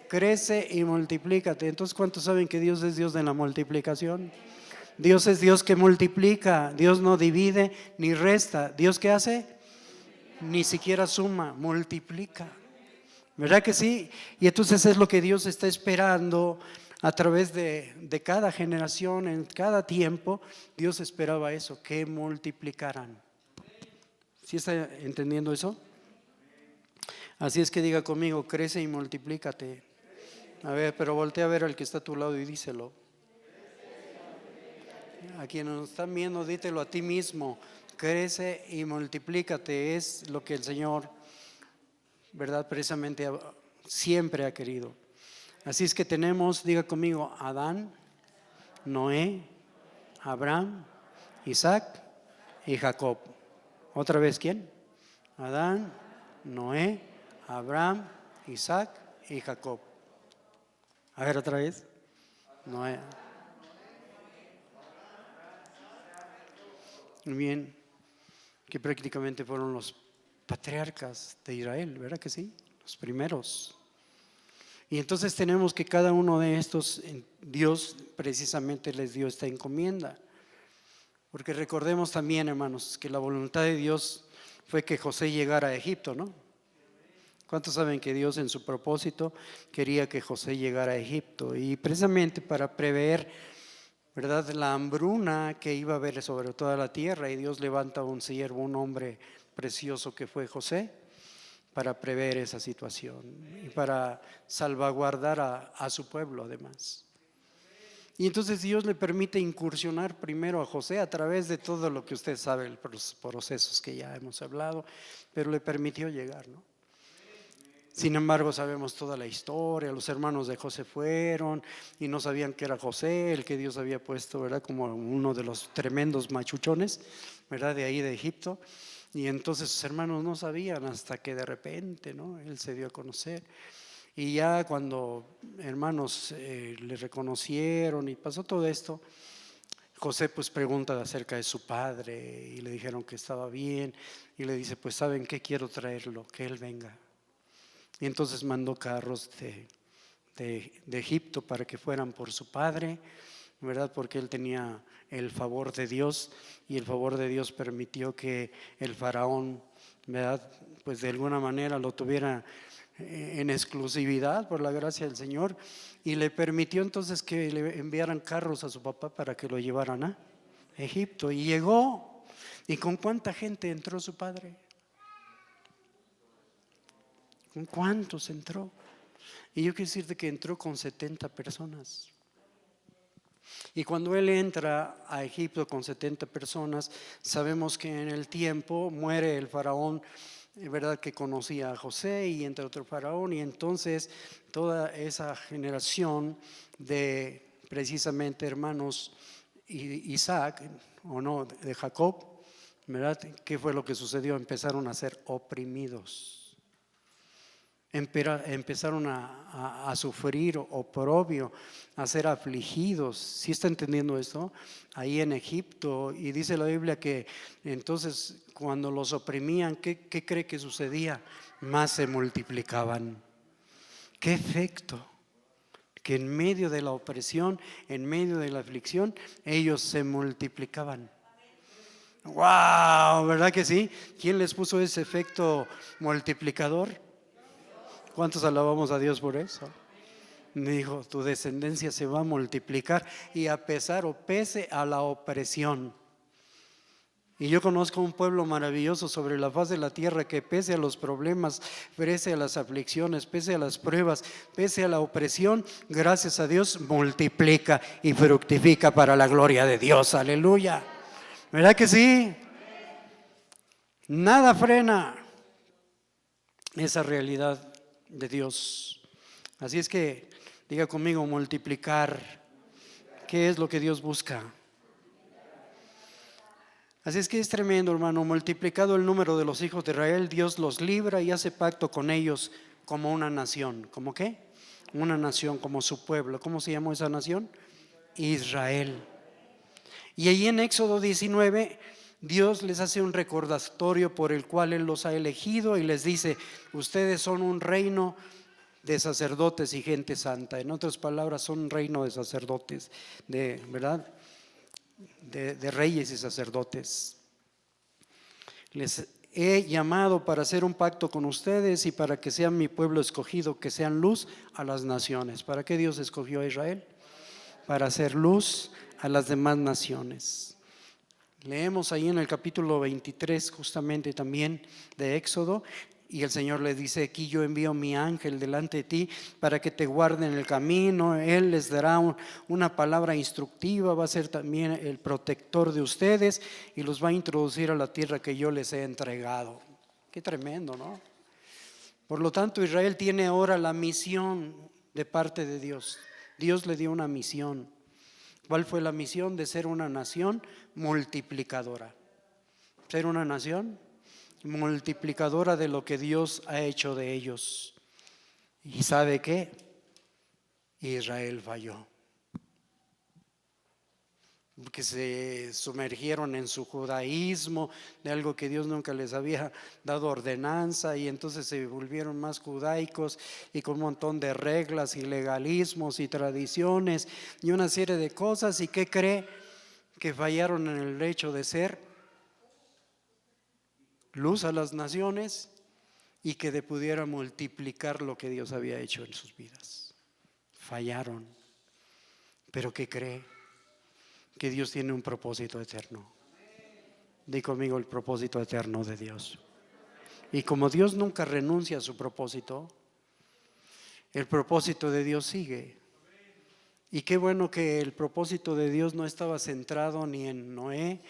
Crece y multiplícate. Entonces, ¿cuántos saben que Dios es Dios de la multiplicación? Dios es Dios que multiplica. Dios no divide ni resta. ¿Dios qué hace? Ni siquiera suma, multiplica. ¿Verdad que sí? Y entonces es lo que Dios está esperando a través de cada generación, en cada tiempo. Dios esperaba eso, que multiplicaran. ¿Sí está entendiendo eso? Así es que diga conmigo: crece y multiplícate. A ver, pero voltea a ver al que está a tu lado y díselo. A quienes nos están viendo, dítelo a ti mismo: crece y multiplícate. Es lo que el Señor, ¿verdad?, precisamente siempre ha querido. Así es que tenemos, diga conmigo, Adán, Noé, Abraham, Isaac y Jacob. ¿Otra vez quién? Adán, Noé, Abraham, Isaac y Jacob. A ver otra vez. Noé. Bien, que prácticamente fueron los patriarcas de Israel, ¿verdad que sí? Los primeros. Y entonces tenemos que cada uno de estos, Dios precisamente les dio esta encomienda. Porque recordemos también, hermanos, que la voluntad de Dios fue que José llegara a Egipto, ¿no? ¿Cuántos saben que Dios en su propósito quería que José llegara a Egipto? Y precisamente para prever, ¿verdad?, la hambruna que iba a haber sobre toda la tierra, y Dios levanta un siervo, un hombre precioso que fue José, para prever esa situación y para salvaguardar a su pueblo además. Y entonces Dios le permite incursionar primero a José a través de todo lo que usted sabe, los procesos que ya hemos hablado, pero le permitió llegar, ¿no? Sin embargo, sabemos toda la historia. Los hermanos de José fueron y no sabían que era José el que Dios había puesto, ¿verdad?, como uno de los tremendos machuchones, ¿verdad?, de ahí de Egipto. Y entonces sus hermanos no sabían hasta que de repente, ¿no?, él se dio a conocer. Y ya cuando hermanos le reconocieron y pasó todo esto, José pues pregunta acerca de su padre y le dijeron que estaba bien y le dice, pues ¿saben qué? Quiero traerlo, que él venga. Y entonces mandó carros de Egipto para que fueran por su padre, ¿verdad? Porque él tenía el favor de Dios y el favor de Dios permitió que el faraón, ¿verdad?, pues de alguna manera lo tuviera en exclusividad por la gracia del Señor, y le permitió entonces que le enviaran carros a su papá para que lo llevaran a Egipto. Y llegó, ¿y con cuánta gente entró su padre? ¿Con cuántos entró? Y yo quiero decirte que entró con 70 personas. Y cuando él entra a Egipto con 70 personas, sabemos que en el tiempo muere el faraón, verdad, que conocía a José y entre otro faraón, y entonces toda esa generación de precisamente hermanos Isaac, o no, de Jacob, ¿verdad? ¿Qué fue lo que sucedió? Empezaron a ser oprimidos. Empezaron a sufrir oprobio, a ser afligidos. ¿Sí está entendiendo esto? Ahí en Egipto. Y dice la Biblia que entonces cuando los oprimían, ¿qué cree que sucedía? Más se multiplicaban. ¿Qué efecto? Que en medio de la opresión, en medio de la aflicción, ellos se multiplicaban. ¡Wow! ¿Verdad que sí? ¿Quién les puso ese efecto multiplicador? ¿Cuántos alabamos a Dios por eso? Me dijo, tu descendencia se va a multiplicar, y a pesar o pese a la opresión. Y yo conozco un pueblo maravilloso sobre la faz de la tierra que pese a los problemas, pese a las aflicciones, pese a las pruebas, pese a la opresión, gracias a Dios multiplica y fructifica para la gloria de Dios. Aleluya. ¿Verdad que sí? Nada frena esa realidad de Dios. Así es que diga conmigo, multiplicar. ¿Qué es lo que Dios busca? Así es que es tremendo, hermano. Multiplicado el número de los hijos de Israel, Dios los libra y hace pacto con ellos como una nación. ¿Cómo qué? Una nación, como su pueblo. ¿Cómo se llamó esa nación? Israel. Y ahí en Éxodo 19 Dios les hace un recordatorio por el cual Él los ha elegido y les dice, ustedes son un reino de sacerdotes y gente santa. En otras palabras, son un reino de sacerdotes, ¿verdad? De reyes y sacerdotes. Les he llamado para hacer un pacto con ustedes y para que sean mi pueblo escogido, que sean luz a las naciones. ¿Para qué Dios escogió a Israel? Para hacer luz a las demás naciones. Leemos ahí en el capítulo 23 justamente también de Éxodo, y el Señor les dice, aquí yo envío mi ángel delante de ti para que te guarde en el camino. Él les dará una palabra instructiva, va a ser también el protector de ustedes y los va a introducir a la tierra que yo les he entregado. Qué tremendo, ¿no? Por lo tanto, Israel tiene ahora la misión de parte de Dios. Dios le dio una misión. ¿Cuál fue la misión? De ser una nación multiplicadora. Ser una nación multiplicadora de lo que Dios ha hecho de ellos. ¿Y sabe qué? Israel falló. Porque se sumergieron en su judaísmo, de algo que Dios nunca les había dado ordenanza, y entonces se volvieron más judaicos y con un montón de reglas y legalismos y tradiciones y una serie de cosas. ¿Y qué cree? Que fallaron en el hecho de ser luz a las naciones y que pudiera multiplicar lo que Dios había hecho en sus vidas. Fallaron. ¿Pero qué cree? Que Dios tiene un propósito eterno. Di conmigo: el propósito eterno de Dios. Y como Dios nunca renuncia a su propósito, el propósito de Dios sigue. Y qué bueno que el propósito de Dios no estaba centrado ni en Noé,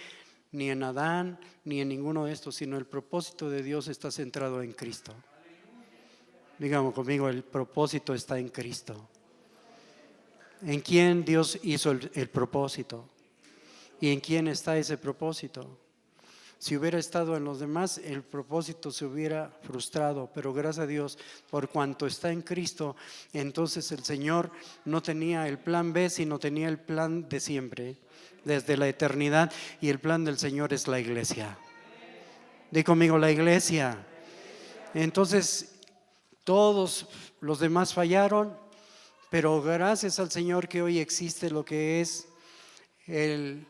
ni en Adán, ni en ninguno de estos, sino el propósito de Dios está centrado en Cristo. Digamos conmigo: el propósito está en Cristo. ¿En quién Dios hizo el propósito? ¿Y en quién está ese propósito? Si hubiera estado en los demás, el propósito se hubiera frustrado, pero gracias a Dios, por cuanto está en Cristo, entonces el Señor no tenía el plan B, sino tenía el plan de siempre, desde la eternidad, y el plan del Señor es la iglesia. Di conmigo: la iglesia. Entonces, todos los demás fallaron, pero gracias al Señor que hoy existe lo que es el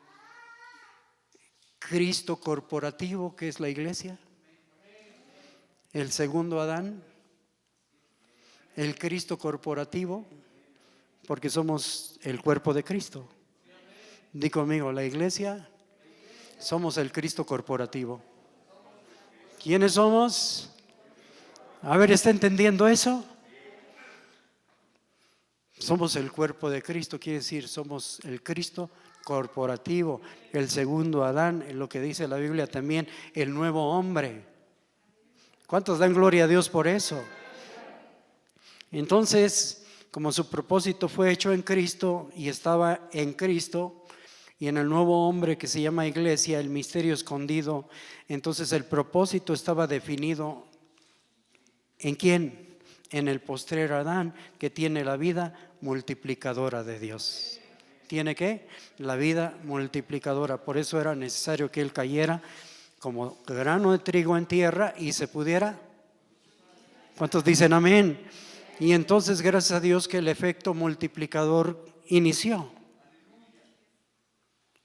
Cristo corporativo, que es la iglesia, el segundo Adán, el Cristo corporativo, porque somos el cuerpo de Cristo. Di conmigo: la iglesia, somos el Cristo corporativo. ¿Quiénes somos? A ver, ¿está entendiendo eso? Somos el cuerpo de Cristo, quiere decir, somos el Cristo corporativo, el segundo Adán, en lo que dice la Biblia también, el nuevo hombre. ¿Cuántos dan gloria a Dios por eso? Entonces, como su propósito fue hecho en Cristo y estaba en Cristo y en el nuevo hombre que se llama iglesia, el misterio escondido, entonces el propósito estaba definido ¿en quién? En el postrer Adán, que tiene la vida multiplicadora de Dios. ¿Tiene qué? La vida multiplicadora. Por eso era necesario que él cayera como grano de trigo en tierra y se pudiera. ¿Cuántos dicen amén? Y entonces, gracias a Dios, que el efecto multiplicador inició.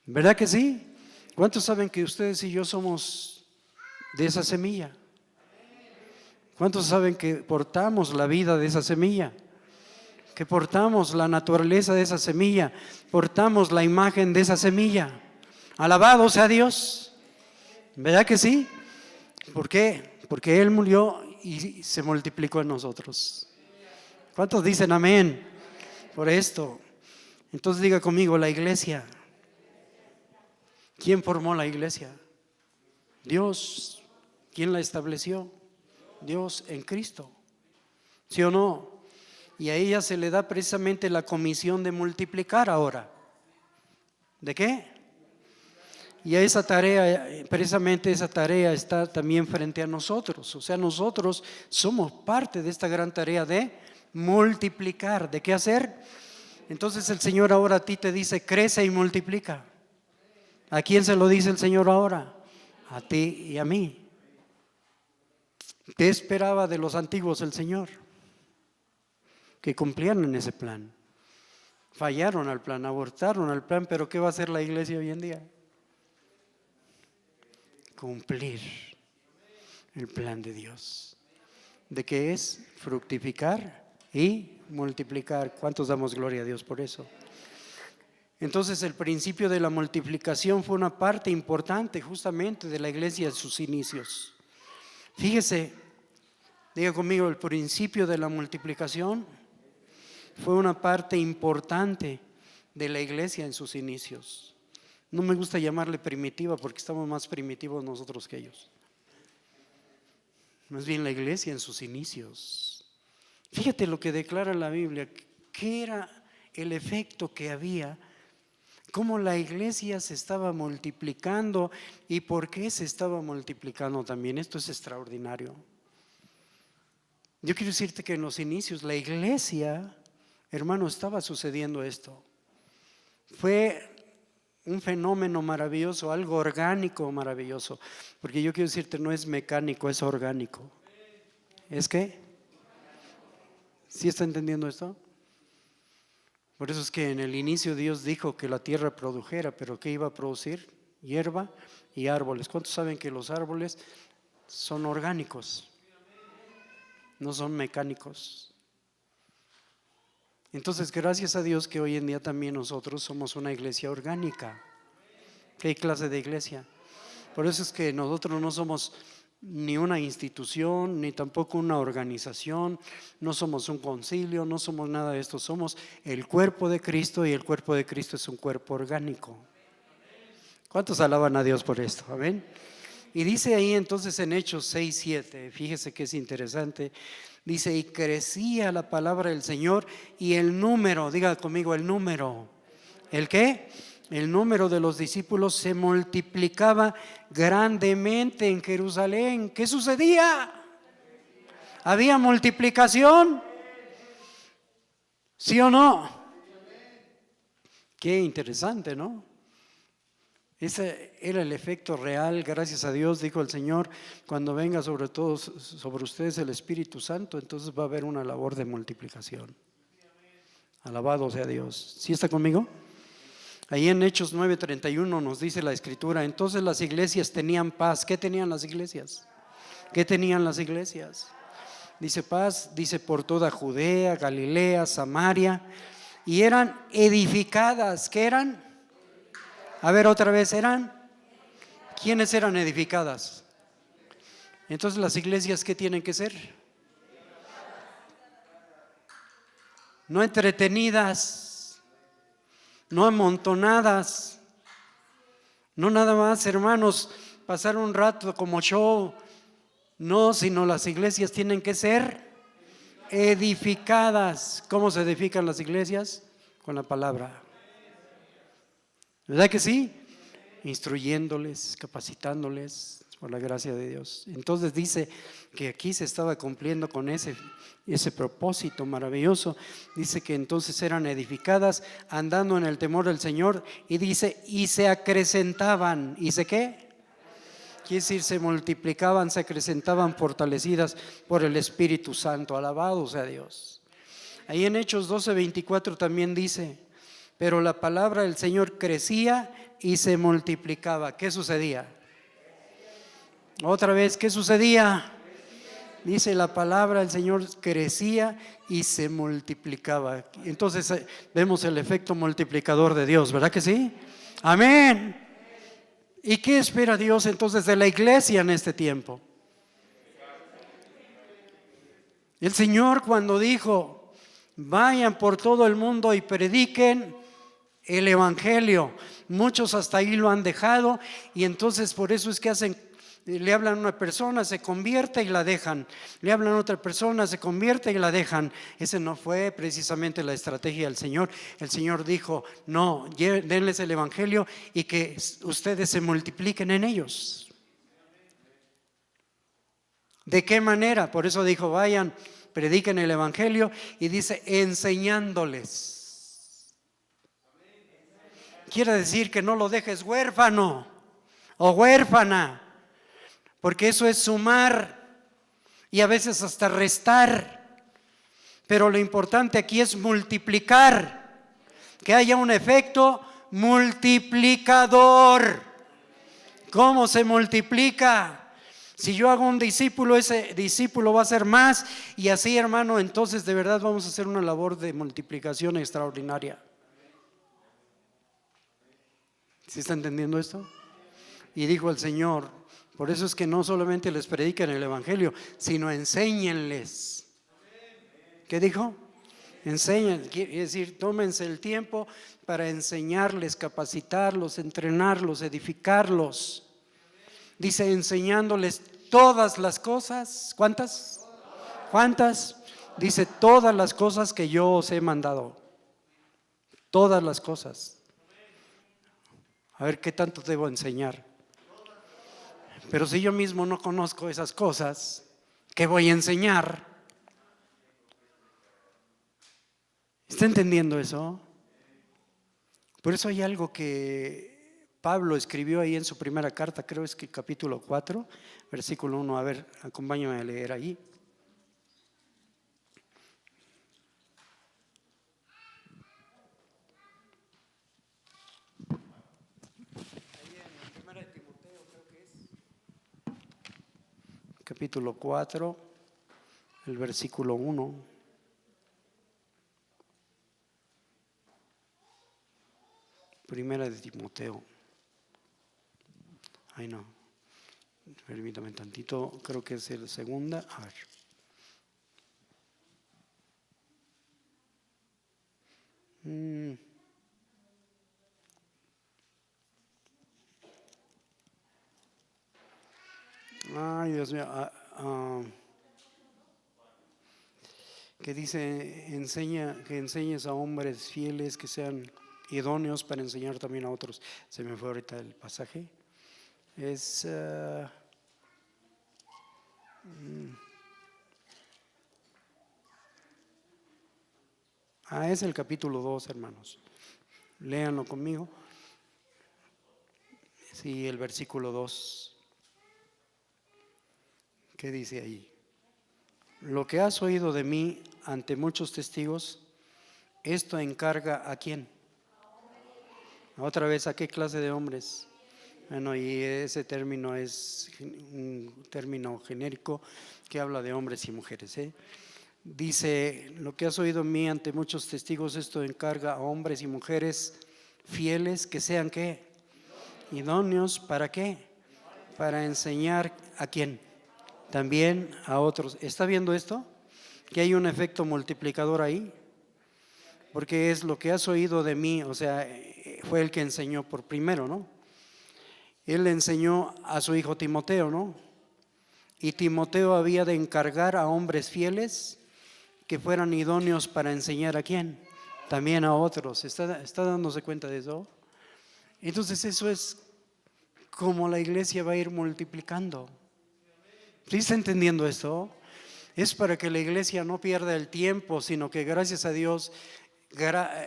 ¿Verdad que sí? ¿Cuántos saben que ustedes y yo somos de esa semilla? ¿Cuántos saben que portamos la vida de esa semilla? Que portamos la naturaleza de esa semilla, portamos la imagen de esa semilla. Alabado sea Dios. ¿Verdad que sí? ¿Por qué? Porque Él murió y se multiplicó en nosotros. ¿Cuántos dicen amén por esto? Entonces diga conmigo: la iglesia. ¿Quién formó la iglesia? Dios. ¿Quién la estableció? Dios en Cristo. ¿Sí o no? Y a ella se le da precisamente la comisión de multiplicar ahora. ¿De qué? Y a esa tarea, precisamente esa tarea está también frente a nosotros. O sea, nosotros somos parte de esta gran tarea de multiplicar. ¿De qué hacer? Entonces el Señor ahora a ti te dice: crece y multiplica. ¿A quién se lo dice el Señor ahora? A ti y a mí. ¿Qué esperaba de los antiguos el Señor? Que cumplieran en ese plan. Fallaron al plan, abortaron al plan, pero ¿qué va a hacer la iglesia hoy en día? Cumplir el plan de Dios. ¿De qué es? Fructificar y multiplicar. ¿Cuántos damos gloria a Dios por eso? Entonces el principio de la multiplicación fue una parte importante justamente de la iglesia en sus inicios. Fíjese, diga conmigo: el principio de la multiplicación fue una parte importante de la iglesia en sus inicios. No me gusta llamarle primitiva porque estamos más primitivos nosotros que ellos. Más bien la iglesia en sus inicios. Fíjate lo que declara la Biblia, qué era el efecto que había, cómo la iglesia se estaba multiplicando y por qué se estaba multiplicando también. Esto es extraordinario. Yo quiero decirte que en los inicios la iglesia, hermano, estaba sucediendo esto. Fue un fenómeno maravilloso, algo orgánico maravilloso, porque yo quiero decirte, no es mecánico, es orgánico. ¿Es qué? ¿Sí está entendiendo esto? Por eso es que en el inicio Dios dijo que la tierra produjera, pero ¿qué iba a producir? Hierba y árboles. ¿Cuántos saben que los árboles son orgánicos? No son mecánicos. Entonces, gracias a Dios que hoy en día también nosotros somos una iglesia orgánica. ¿Qué clase de iglesia? Por eso es que nosotros no somos ni una institución, ni tampoco una organización, no somos un concilio, no somos nada de esto, somos el cuerpo de Cristo y el cuerpo de Cristo es un cuerpo orgánico. ¿Cuántos alaban a Dios por esto? Amén. Y dice ahí entonces en Hechos 6:7, fíjese que es interesante, dice, y crecía la palabra del Señor y el número, diga conmigo el número, ¿el qué? El número de los discípulos se multiplicaba grandemente en Jerusalén. ¿Qué sucedía? ¿Había multiplicación? ¿Sí o no? Qué interesante, ¿no? Ese era el efecto real, gracias a Dios, dijo el Señor, cuando venga sobre todos, sobre ustedes el Espíritu Santo, entonces va a haber una labor de multiplicación. Alabado sea Dios. ¿Sí está conmigo? Ahí en Hechos 9:31 nos dice la Escritura, entonces las iglesias tenían paz. ¿Qué tenían las iglesias? ¿Qué tenían las iglesias? Dice paz, dice por toda Judea, Galilea, Samaria, y eran edificadas. ¿Qué eran? A ver, otra vez, ¿eran? ¿Quiénes eran edificadas? Entonces las iglesias, ¿qué tienen que ser? No entretenidas, no amontonadas, no nada más, hermanos, pasar un rato como show, no, sino las iglesias tienen que ser edificadas. ¿Cómo se edifican las iglesias? Con la palabra. ¿Verdad que sí? Instruyéndoles, capacitándoles por la gracia de Dios. Entonces dice que aquí se estaba cumpliendo con ese propósito maravilloso. Dice que entonces eran edificadas andando en el temor del Señor y dice, y se acrecentaban. ¿Y se qué? Quiere decir, se multiplicaban, se acrecentaban fortalecidas por el Espíritu Santo. Alabado sea Dios. Ahí en Hechos 12:24 también dice, pero la palabra del Señor crecía y se multiplicaba. ¿Qué sucedía? Otra vez, ¿qué sucedía? Dice la palabra del Señor crecía y se multiplicaba. Entonces vemos el efecto multiplicador de Dios, ¿verdad que sí? Amén. ¿Y qué espera Dios entonces de la iglesia en este tiempo? El Señor cuando dijo, vayan por todo el mundo y prediquen el evangelio, muchos hasta ahí lo han dejado y entonces por eso es que le hablan a una persona, se convierte y la dejan, le hablan a otra persona, se convierte y la dejan. Ese no fue precisamente la estrategia del Señor. El Señor dijo, no, denles el evangelio y que ustedes se multipliquen en ellos. ¿De qué manera? Por eso dijo, vayan, prediquen el evangelio y dice, enseñándoles. Quiere decir que no lo dejes huérfano o huérfana, porque eso es sumar y a veces hasta restar. Pero lo importante aquí es multiplicar, que haya un efecto multiplicador. ¿Cómo se multiplica? Si yo hago un discípulo, ese discípulo va a ser más y así, hermano, entonces de verdad vamos a hacer una labor de multiplicación extraordinaria. ¿Sí está entendiendo esto? Y dijo el Señor, por eso es que no solamente les predican el evangelio, sino enséñenles. ¿Qué dijo? Enseñen, quiere decir, tómense el tiempo para enseñarles, capacitarlos, entrenarlos, edificarlos. Dice, enseñándoles todas las cosas. ¿Cuántas? ¿Cuántas? Dice, todas las cosas que yo os he mandado. Todas las cosas. A ver, ¿qué tanto debo enseñar? Pero si yo mismo no conozco esas cosas, ¿qué voy a enseñar? ¿Está entendiendo eso? Por eso hay algo que Pablo escribió ahí en su primera carta, creo es que capítulo 4, versículo 1. A ver, acompáñame a leer ahí. Capítulo 4, el versículo 1. Primera de Timoteo. Ay, no. Permítame tantito, creo que es la segunda. A ver. Ay, Dios mío. Que dice, que enseñes a hombres fieles que sean idóneos para enseñar también a otros. Se me fue ahorita el pasaje. Es es el capítulo 2, hermanos. Léanlo conmigo. Sí, el versículo 2. ¿Qué dice ahí? Lo que has oído de mí ante muchos testigos, esto encarga ¿a quién? Otra vez, ¿a qué clase de hombres? Bueno, y ese término es un término genérico que habla de hombres y mujeres, ¿eh? Dice, lo que has oído de mí ante muchos testigos, esto encarga a hombres y mujeres fieles que sean ¿qué? Idóneos, ¿para qué? Para enseñar ¿a quién? También a otros. ¿Está viendo esto? Que hay un efecto multiplicador ahí. Porque es lo que has oído de mí, o sea, fue el que enseñó por primero, ¿no? Él le enseñó a su hijo Timoteo, ¿no? Y Timoteo había de encargar a hombres fieles que fueran idóneos para enseñar ¿a quién? También a otros. ¿Está dándose cuenta de eso? Entonces eso es como la iglesia va a ir multiplicando. ¿Sí está entendiendo esto? Es para que la iglesia no pierda el tiempo, sino que gracias a Dios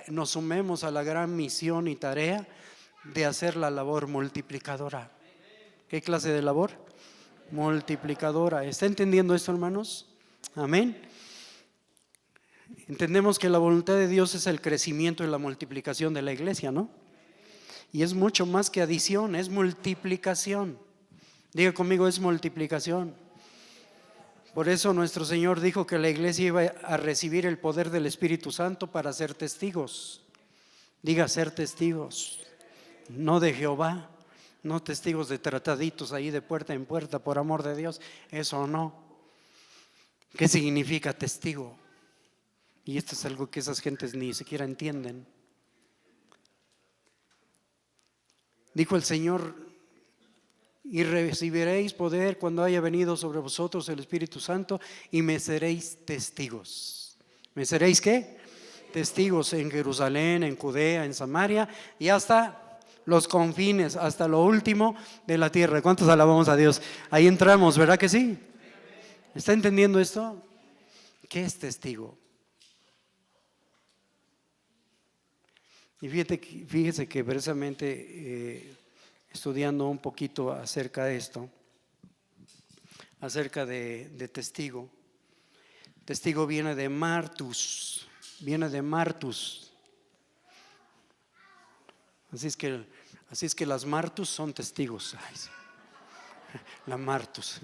nos sumemos a la gran misión y tarea de hacer la labor multiplicadora. ¿Qué clase de labor? Multiplicadora. ¿Está entendiendo esto, hermanos? Amén. Entendemos que la voluntad de Dios es el crecimiento y la multiplicación de la iglesia, ¿no? Y es mucho más que adición, es multiplicación. Diga conmigo, es multiplicación. Por eso nuestro Señor dijo que la iglesia iba a recibir el poder del Espíritu Santo para ser testigos. Diga, ser testigos, no de Jehová, no testigos de trataditos ahí de puerta en puerta, por amor de Dios, eso no. ¿Qué significa testigo? Y esto es algo que esas gentes ni siquiera entienden. Dijo el Señor, y recibiréis poder cuando haya venido sobre vosotros el Espíritu Santo y me seréis testigos. ¿Me seréis qué? Testigos en Jerusalén, en Judea, en Samaria y hasta los confines, hasta lo último de la tierra. ¿Cuántos alabamos a Dios? Ahí entramos, ¿verdad que sí? ¿Está entendiendo esto? ¿Qué es testigo? Y fíjese que precisamente estudiando un poquito acerca de esto, acerca de testigo. Testigo viene de martus, Así es que las martus son testigos. Ay, sí. La martus.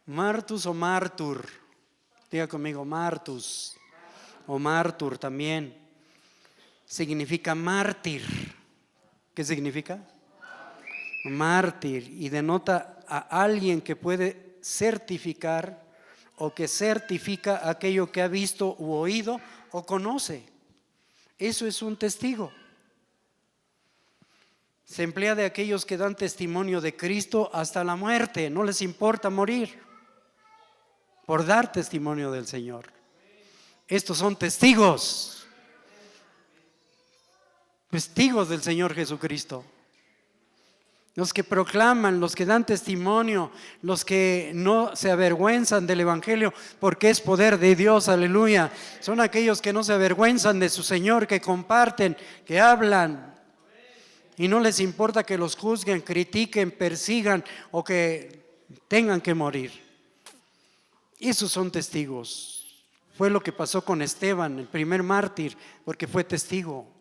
Martus o martur. Diga conmigo, martus o martur también. Significa mártir. ¿Qué significa? Mártir, y denota a alguien que puede certificar o que certifica aquello que ha visto u oído o conoce. Eso es un testigo. Se emplea de aquellos que dan testimonio de Cristo hasta la muerte, no les importa morir por dar testimonio del Señor. Estos son testigos, testigos del Señor Jesucristo. Los que proclaman, los que dan testimonio, los que no se avergüenzan del Evangelio porque es poder de Dios, aleluya. Son aquellos que no se avergüenzan de su Señor, que comparten, que hablan y no les importa que los juzguen, critiquen, persigan o que tengan que morir. Esos son testigos. Fue lo que pasó con Esteban, el primer mártir, porque fue testigo.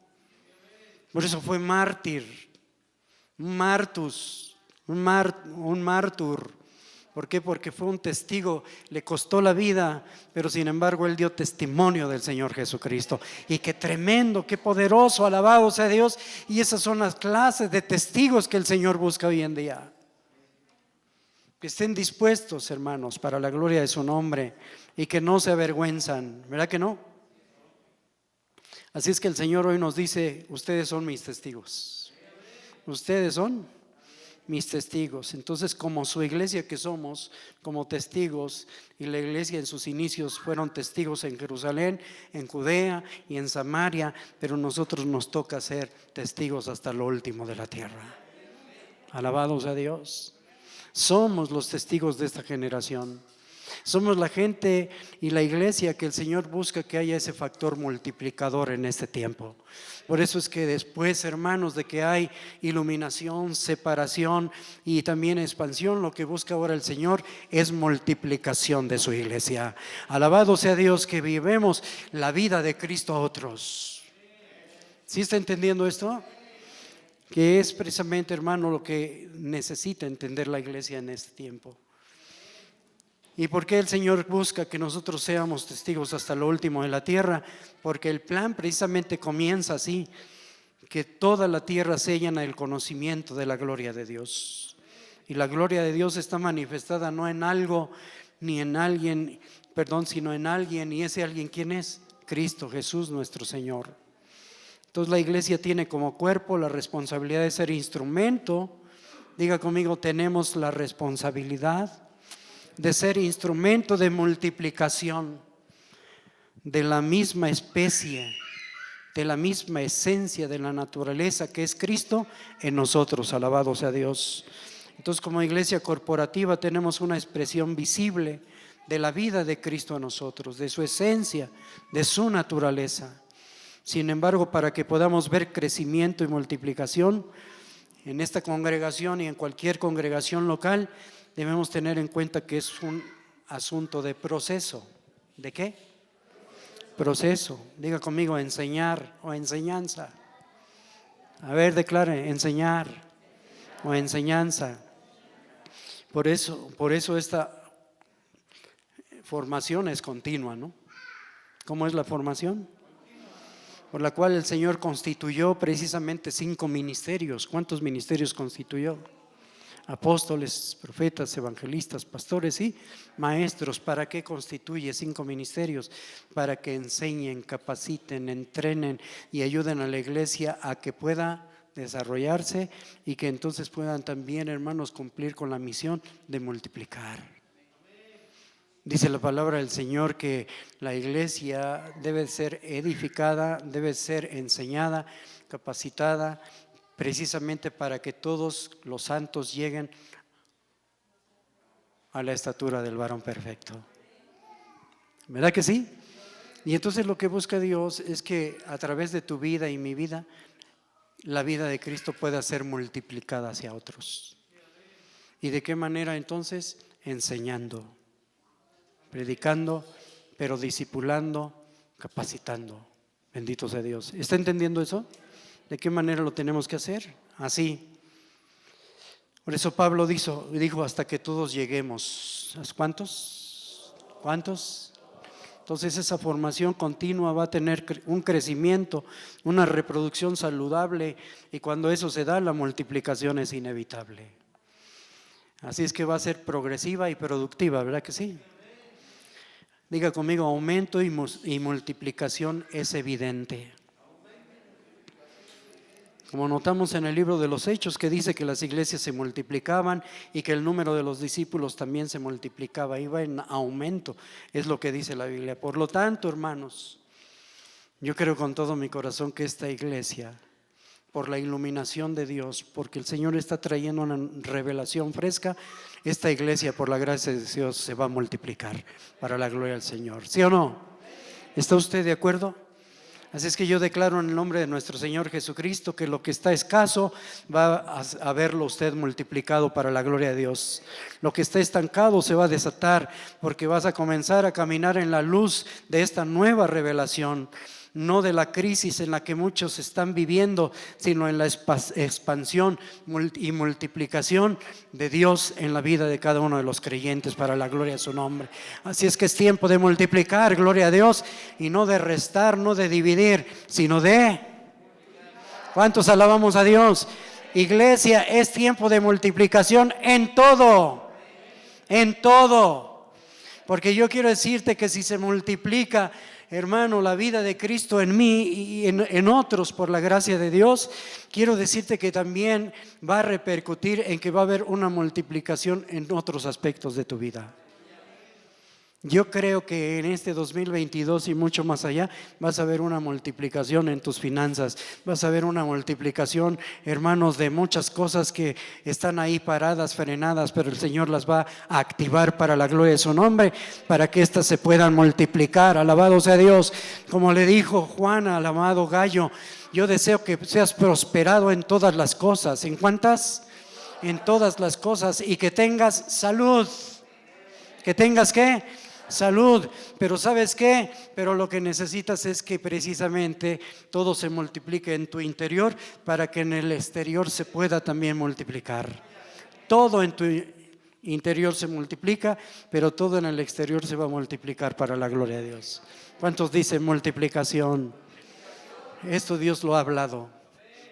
Por eso fue mártir. Un martus, un mártur. ¿Por qué? Porque fue un testigo, le costó la vida, pero sin embargo él dio testimonio del Señor Jesucristo. Y qué tremendo, qué poderoso, alabado sea Dios. Y esas son las clases de testigos que el Señor busca hoy en día. Que estén dispuestos, hermanos, para la gloria de su nombre y que no se avergüenzan, ¿verdad que no? Así es que el Señor hoy nos dice, ustedes son mis testigos. Ustedes son mis testigos. Entonces, como su iglesia que somos, como testigos, y la iglesia en sus inicios fueron testigos en Jerusalén, en Judea y en Samaria, pero nosotros nos toca ser testigos hasta lo último de la tierra. Alabados a Dios. Somos los testigos de esta generación. Somos la gente y la iglesia que el Señor busca que haya ese factor multiplicador en este tiempo. Por eso es que después, hermanos, de que hay iluminación, separación y también expansión, lo que busca ahora el Señor es multiplicación de su iglesia. Alabado sea Dios, que vivemos la vida de Cristo a otros. ¿Sí está entendiendo esto? Que es precisamente, hermano, lo que necesita entender la iglesia en este tiempo. ¿Y por qué el Señor busca que nosotros seamos testigos hasta lo último de la tierra? Porque el plan precisamente comienza así, que toda la tierra se llena del conocimiento de la gloria de Dios. Y la gloria de Dios está manifestada no en algo ni en alguien, sino en alguien. ¿Y ese alguien quién es? Cristo Jesús nuestro Señor. Entonces la iglesia tiene como cuerpo la responsabilidad de ser instrumento. Diga conmigo, tenemos la responsabilidad de ser instrumento de multiplicación de la misma especie, de la misma esencia de la naturaleza que es Cristo en nosotros, alabado sea Dios. Entonces, como iglesia corporativa tenemos una expresión visible de la vida de Cristo en nosotros, de su esencia, de su naturaleza. Sin embargo, para que podamos ver crecimiento y multiplicación en esta congregación y en cualquier congregación local, debemos tener en cuenta que es un asunto de proceso. ¿De qué? Proceso. Diga conmigo, enseñar o enseñanza. A ver, declare, enseñar o enseñanza. Por eso esta formación es continua, ¿no? ¿Cómo es la formación? Por la cual el Señor constituyó precisamente 5 ministerios. ¿Cuántos ministerios constituyó? Apóstoles, profetas, evangelistas, pastores y maestros. ¿Para qué constituye 5 ministerios? Para que enseñen, capaciten, entrenen y ayuden a la iglesia a que pueda desarrollarse y que entonces puedan también, hermanos, cumplir con la misión de multiplicar. Dice la palabra del Señor que la iglesia debe ser edificada, debe ser enseñada, capacitada, precisamente para que todos los santos lleguen a la estatura del varón perfecto. ¿Verdad que sí? Y entonces lo que busca Dios es que a través de tu vida y mi vida, la vida de Cristo pueda ser multiplicada hacia otros. ¿Y de qué manera entonces? Enseñando, predicando, pero discipulando, capacitando. Bendito sea Dios. ¿Está entendiendo eso? ¿De qué manera lo tenemos que hacer? Así. Por eso Pablo dijo hasta que todos lleguemos. ¿Cuántos? ¿Cuántos? Entonces esa formación continua va a tener un crecimiento, una reproducción saludable, y cuando eso se da, la multiplicación es inevitable. Así es que va a ser progresiva y productiva, ¿verdad que sí? Diga conmigo, aumento y multiplicación es evidente. Como notamos en el libro de los Hechos, que dice que las iglesias se multiplicaban y que el número de los discípulos también se multiplicaba, iba en aumento, es lo que dice la Biblia. Por lo tanto, hermanos, yo creo con todo mi corazón que esta iglesia, por la iluminación de Dios, porque el Señor está trayendo una revelación fresca, esta iglesia, por la gracia de Dios, se va a multiplicar para la gloria del Señor. ¿Sí o no? ¿Está usted de acuerdo? Así es que yo declaro en el nombre de nuestro Señor Jesucristo que lo que está escaso va a verlo usted multiplicado para la gloria de Dios. Lo que está estancado se va a desatar, porque vas a comenzar a caminar en la luz de esta nueva revelación. No de la crisis en la que muchos están viviendo, sino en la expansión y multiplicación de Dios en la vida de cada uno de los creyentes para la gloria de su nombre. Así es que es tiempo de multiplicar, gloria a Dios, y no de restar, no de dividir, sino de... ¿Cuántos alabamos a Dios? Iglesia, es tiempo de multiplicación en todo, en todo. Porque yo quiero decirte que si se multiplica, hermano, la vida de Cristo en mí y en otros por la gracia de Dios, quiero decirte que también va a repercutir en que va a haber una multiplicación en otros aspectos de tu vida. Yo creo que en este 2022 y mucho más allá vas a ver una multiplicación en tus finanzas, vas a ver una multiplicación, hermanos, de muchas cosas que están ahí paradas, frenadas, pero el Señor las va a activar para la gloria de su nombre, para que éstas se puedan multiplicar. Alabado sea Dios. Como le dijo Juan al amado Gallo, yo deseo que seas prosperado en todas las cosas. ¿En cuántas? En todas las cosas, y que tengas salud. ¿Que tengas qué? Salud. Pero ¿sabes qué? Pero lo que necesitas es que precisamente todo se multiplique en tu interior para que en el exterior se pueda también multiplicar. Todo en tu interior se multiplica, pero todo en el exterior se va a multiplicar para la gloria de Dios. ¿Cuántos dicen multiplicación? Esto Dios lo ha hablado,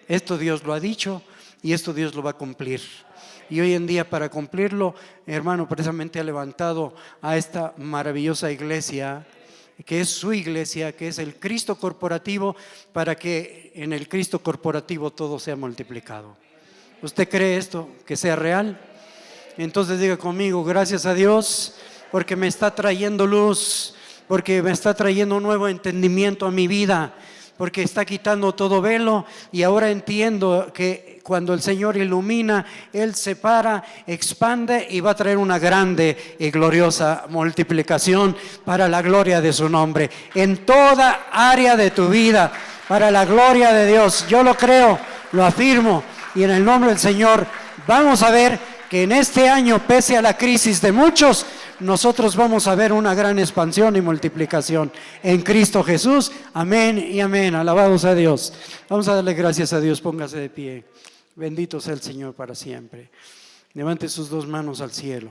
esto Dios lo ha dicho y esto Dios lo va a cumplir. Y hoy en día, para cumplirlo, hermano, precisamente ha levantado a esta maravillosa iglesia, que es su iglesia, que es el Cristo corporativo, para que en el Cristo corporativo todo sea multiplicado. ¿Usted cree esto que sea real? Entonces diga conmigo: gracias a Dios, porque me está trayendo luz, porque me está trayendo un nuevo entendimiento a mi vida, porque está quitando todo velo, y ahora entiendo que cuando el Señor ilumina, Él separa, expande y va a traer una grande y gloriosa multiplicación para la gloria de su nombre en toda área de tu vida, para la gloria de Dios. Yo lo creo, lo afirmo, y en el nombre del Señor vamos a ver que en este año, pese a la crisis de muchos, nosotros vamos a ver una gran expansión y multiplicación en Cristo Jesús. Amén y amén. Alabado sea Dios. Vamos a darle gracias a Dios. Póngase de pie. Bendito sea el Señor para siempre. Levante sus dos manos al cielo.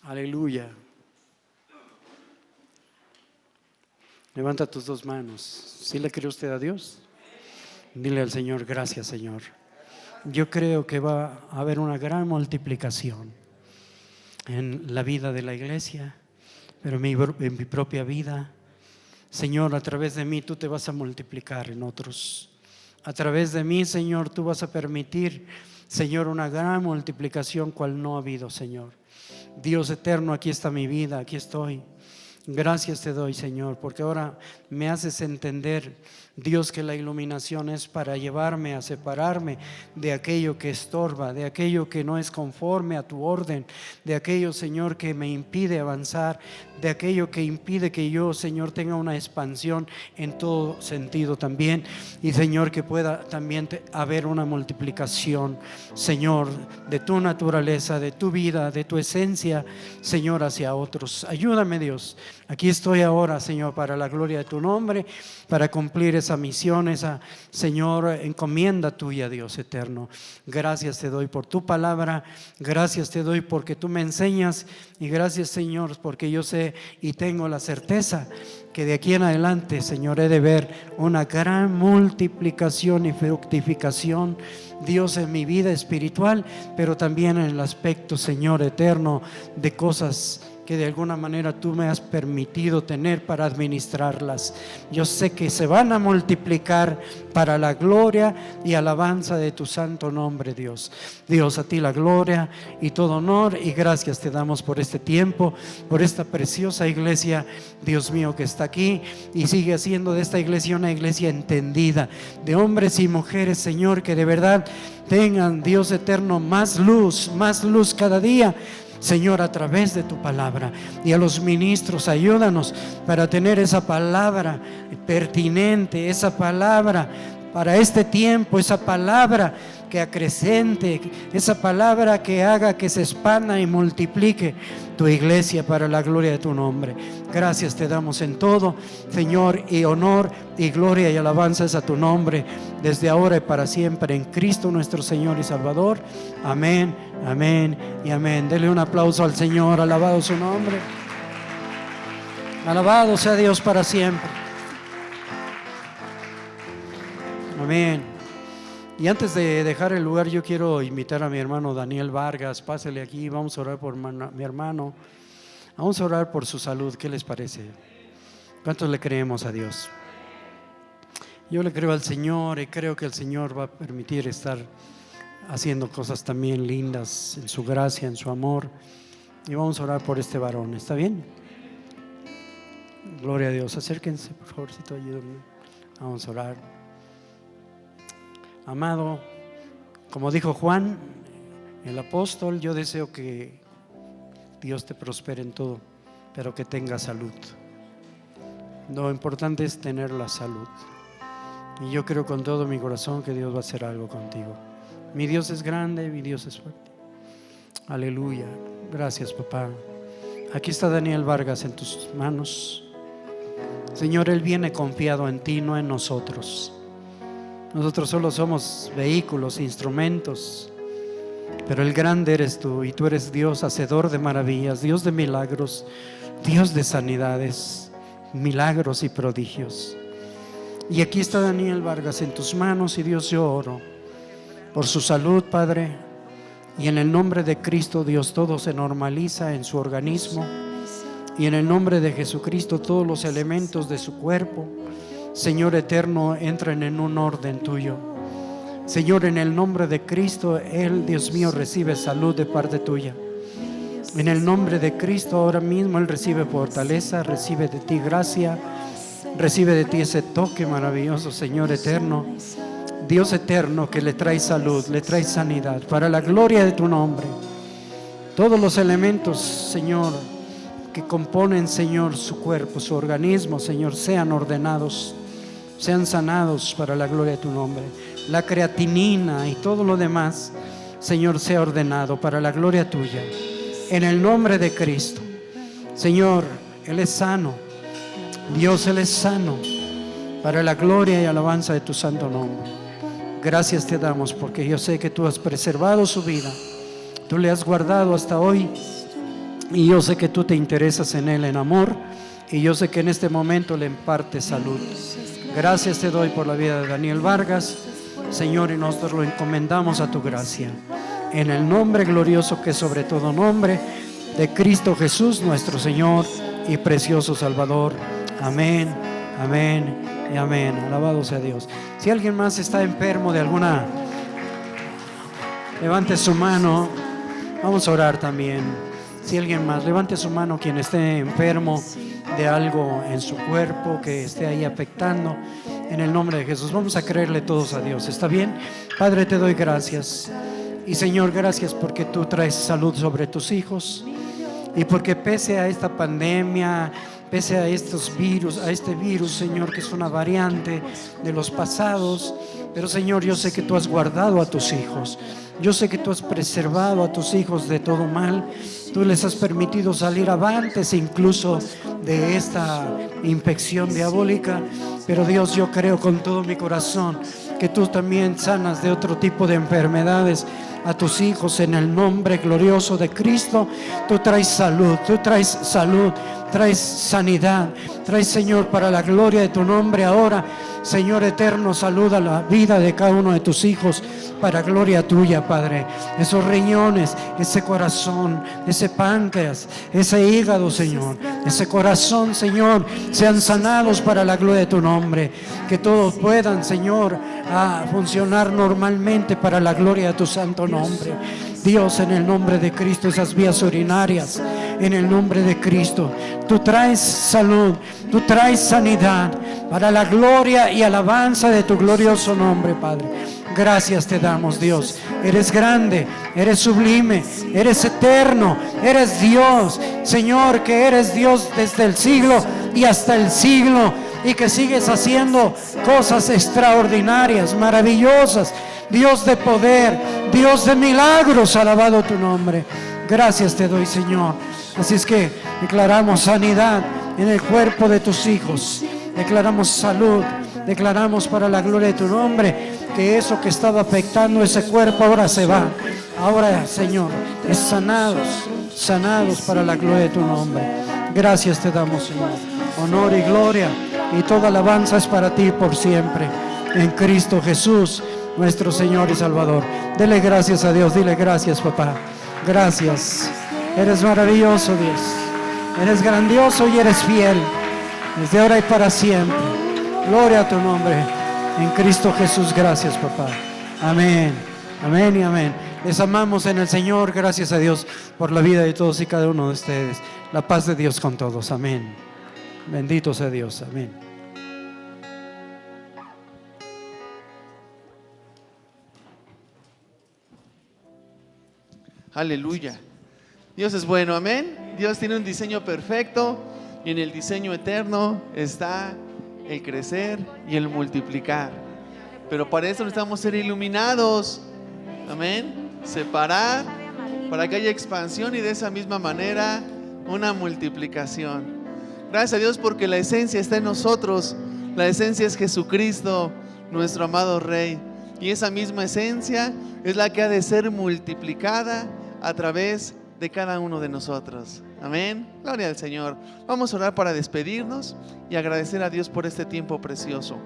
Aleluya. Levanta tus dos manos. ¿Sí le cree usted a Dios? Dile al Señor: gracias, Señor. Yo creo que va a haber una gran multiplicación en la vida de la iglesia, pero en mi propia vida. Señor, a través de mí tú te vas a multiplicar en otros. A través de mí, Señor, tú vas a permitir, Señor, una gran multiplicación cual no ha habido, Señor. Dios eterno, aquí está mi vida, aquí estoy. Gracias te doy, Señor, porque ahora me haces entender, Dios, que la iluminación es para llevarme a separarme de aquello que estorba, de aquello que no es conforme a tu orden, de aquello, Señor, que me impide avanzar, de aquello que impide que yo, Señor, tenga una expansión en todo sentido también, y Señor, que pueda también haber una multiplicación, Señor, de tu naturaleza, de tu vida, de tu esencia, Señor, hacia otros. Ayúdame, Dios. Aquí estoy ahora, Señor, para la gloria de tu nombre, para cumplir esa misión, esa, Señor, encomienda tuya, Dios eterno. Gracias te doy por tu palabra, gracias te doy porque tú me enseñas, y gracias, Señor, porque yo sé y tengo la certeza que de aquí en adelante, Señor, he de ver una gran multiplicación y fructificación, Dios, en mi vida espiritual, pero también en el aspecto, Señor eterno, de cosas que de alguna manera tú me has permitido tener para administrarlas. Yo sé que se van a multiplicar para la gloria y alabanza de tu santo nombre, Dios. Dios, a ti la gloria y todo honor y gracias te damos por este tiempo, por esta preciosa iglesia, Dios mío, que está aquí y sigue haciendo de esta iglesia una iglesia entendida, de hombres y mujeres, Señor, que de verdad tengan, Dios eterno, más luz cada día, Señor, a través de tu palabra. Y a los ministros, ayúdanos para tener esa palabra pertinente, esa palabra para este tiempo, esa palabra que acrecente, esa palabra que haga que se expanda y multiplique tu iglesia para la gloria de tu nombre. Gracias te damos en todo, Señor, y honor y gloria y alabanza es a tu nombre, desde ahora y para siempre, en Cristo nuestro Señor y Salvador. Amén, amén y amén. Dele un aplauso al Señor, alabado su nombre. Alabado sea Dios para siempre. Amén. Y antes de dejar el lugar, yo quiero invitar a mi hermano Daniel Vargas. Pásele aquí, vamos a orar por mi hermano. Vamos a orar por su salud. ¿Qué les parece? ¿Cuántos le creemos a Dios? Yo le creo al Señor y creo que el Señor va a permitir estar haciendo cosas también lindas en su gracia, en su amor. Y vamos a orar por este varón. ¿Está bien? Gloria a Dios. Acérquense, por favorcito, ayúdenme. Vamos a orar. Amado, como dijo Juan, el apóstol, yo deseo que Dios te prospere en todo, pero que tengas salud. Lo importante es tener la salud. Y yo creo con todo mi corazón que Dios va a hacer algo contigo. Mi Dios es grande, mi Dios es fuerte. Aleluya. Gracias, papá. Aquí está Daniel Vargas en tus manos. Señor, él viene confiado en ti, no en nosotros. Nosotros solo somos vehículos, instrumentos, pero el grande eres tú y tú eres Dios, hacedor de maravillas, Dios de milagros, Dios de sanidades, milagros y prodigios. Y aquí está Daniel Vargas en tus manos y Dios, yo oro por su salud, Padre, y en el nombre de Cristo, Dios, todo se normaliza en su organismo y en el nombre de Jesucristo todos los elementos de su cuerpo, Señor eterno, entran en un orden tuyo. Señor, en el nombre de Cristo, Él, Dios mío, recibe salud de parte tuya. En el nombre de Cristo, ahora mismo Él recibe fortaleza, recibe de ti gracia, recibe de ti ese toque maravilloso, Señor eterno. Dios eterno, que le trae salud, le trae sanidad, para la gloria de tu nombre. Todos los elementos, Señor, que componen, Señor, su cuerpo, su organismo, Señor, sean ordenados, sean sanados para la gloria de tu nombre. La creatinina y todo lo demás, Señor, sea ordenado para la gloria tuya. En el nombre de Cristo. Señor, Él es sano. Dios, Él es sano para la gloria y alabanza de tu santo nombre. Gracias te damos porque yo sé que tú has preservado su vida. Tú le has guardado hasta hoy y yo sé que tú te interesas en Él en amor y yo sé que en este momento le impartes salud. Gracias te doy por la vida de Daniel Vargas, Señor, y nosotros lo encomendamos a tu gracia. En el nombre glorioso que es sobre todo nombre de Cristo Jesús, nuestro Señor y precioso Salvador. Amén, amén y amén. Alabado sea Dios. Si alguien más está enfermo de alguna, levante su mano. Vamos a orar también. Si alguien más, levante su mano quien esté enfermo de algo en su cuerpo que esté ahí afectando, en el nombre de Jesús. Vamos a creerle todos a Dios. ¿Está bien? Padre, te doy gracias. Y Señor, gracias porque tú traes salud sobre tus hijos y porque pese a esta pandemia, pese a estos virus, a este virus, Señor, que es una variante de los pasados, pero Señor, yo sé que tú has guardado a tus hijos. Yo sé que tú has preservado a tus hijos de todo mal. Tú les has permitido salir avantes incluso de esta infección diabólica. Pero Dios, yo creo con todo mi corazón que tú también sanas de otro tipo de enfermedades a tus hijos en el nombre glorioso de Cristo. Tú traes salud, traes sanidad, traes, Señor, para la gloria de tu nombre ahora. Señor eterno, saluda la vida de cada uno de tus hijos para gloria tuya, Padre. Esos riñones, ese corazón, ese páncreas, ese hígado, Señor, ese corazón, Señor, sean sanados para la gloria de tu nombre. Que todos puedan, Señor, a funcionar normalmente para la gloria de tu santo nombre. Dios, en el nombre de Cristo, esas vías urinarias, en el nombre de Cristo, tú traes salud, tú traes sanidad para la gloria y alabanza de tu glorioso nombre, Padre. Gracias te damos, Dios. Eres grande, eres sublime, eres eterno, eres Dios, Señor, que eres Dios desde el siglo y hasta el siglo, y que sigues haciendo cosas extraordinarias, maravillosas. Dios de poder, Dios de milagros, alabado tu nombre. Gracias te doy, Señor. Así es que declaramos sanidad en el cuerpo de tus hijos, declaramos salud, declaramos para la gloria de tu nombre que eso que estaba afectando ese cuerpo ahora se va. Ahora, Señor, es sanados para la gloria de tu nombre. Gracias te damos, Señor. Honor y gloria y toda alabanza es para ti por siempre, en Cristo Jesús, nuestro Señor y Salvador. Dele gracias a Dios, dile gracias, papá. Gracias. Eres maravilloso, Dios. Eres grandioso y eres fiel, desde ahora y para siempre. Gloria a tu nombre, en Cristo Jesús. Gracias, papá. Amén. Amén y amén. Les amamos en el Señor. Gracias a Dios por la vida de todos y cada uno de ustedes. La paz de Dios con todos. Amén. Bendito sea Dios. Amén. Aleluya. Dios es bueno, amén. Dios tiene un diseño perfecto y en el diseño eterno está el crecer y el multiplicar. Pero para eso necesitamos ser iluminados, amén. Separar para que haya expansión y de esa misma manera una multiplicación. Gracias a Dios porque la esencia está en nosotros. La esencia es Jesucristo, nuestro amado Rey. Y esa misma esencia es la que ha de ser multiplicada a través de cada uno de nosotros. Amén. Gloria al Señor. Vamos a orar para despedirnos y agradecer a Dios por este tiempo precioso.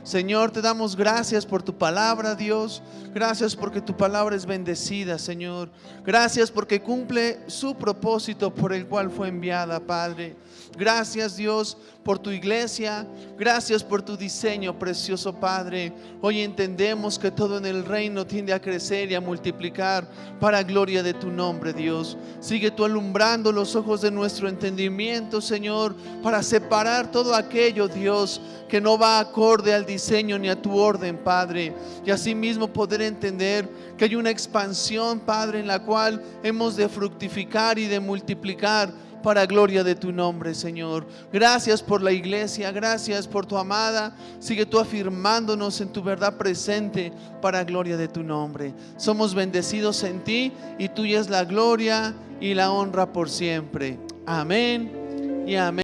Señor, te damos gracias por tu palabra, Dios. Gracias porque tu palabra es bendecida, Señor. Gracias porque cumple su propósito por el cual fue enviada, Padre. Gracias, Dios, por tu iglesia. Gracias por tu diseño, precioso Padre. Hoy entendemos que todo en el reino tiende a crecer y a multiplicar para gloria de tu nombre, Dios. Sigue tú alumbrando los ojos de nuestro entendimiento, Señor, para separar todo aquello, Dios, que no va acorde al diseño ni a tu orden, Padre. Y asimismo poder entender que hay una expansión, Padre, en la cual hemos de fructificar y de multiplicar para gloria de tu nombre, Señor. Gracias por la iglesia, gracias por tu amada. Sigue tú afirmándonos en tu verdad presente para gloria de tu nombre. Somos bendecidos en ti y tuya es la gloria y la honra por siempre. Amén y amén.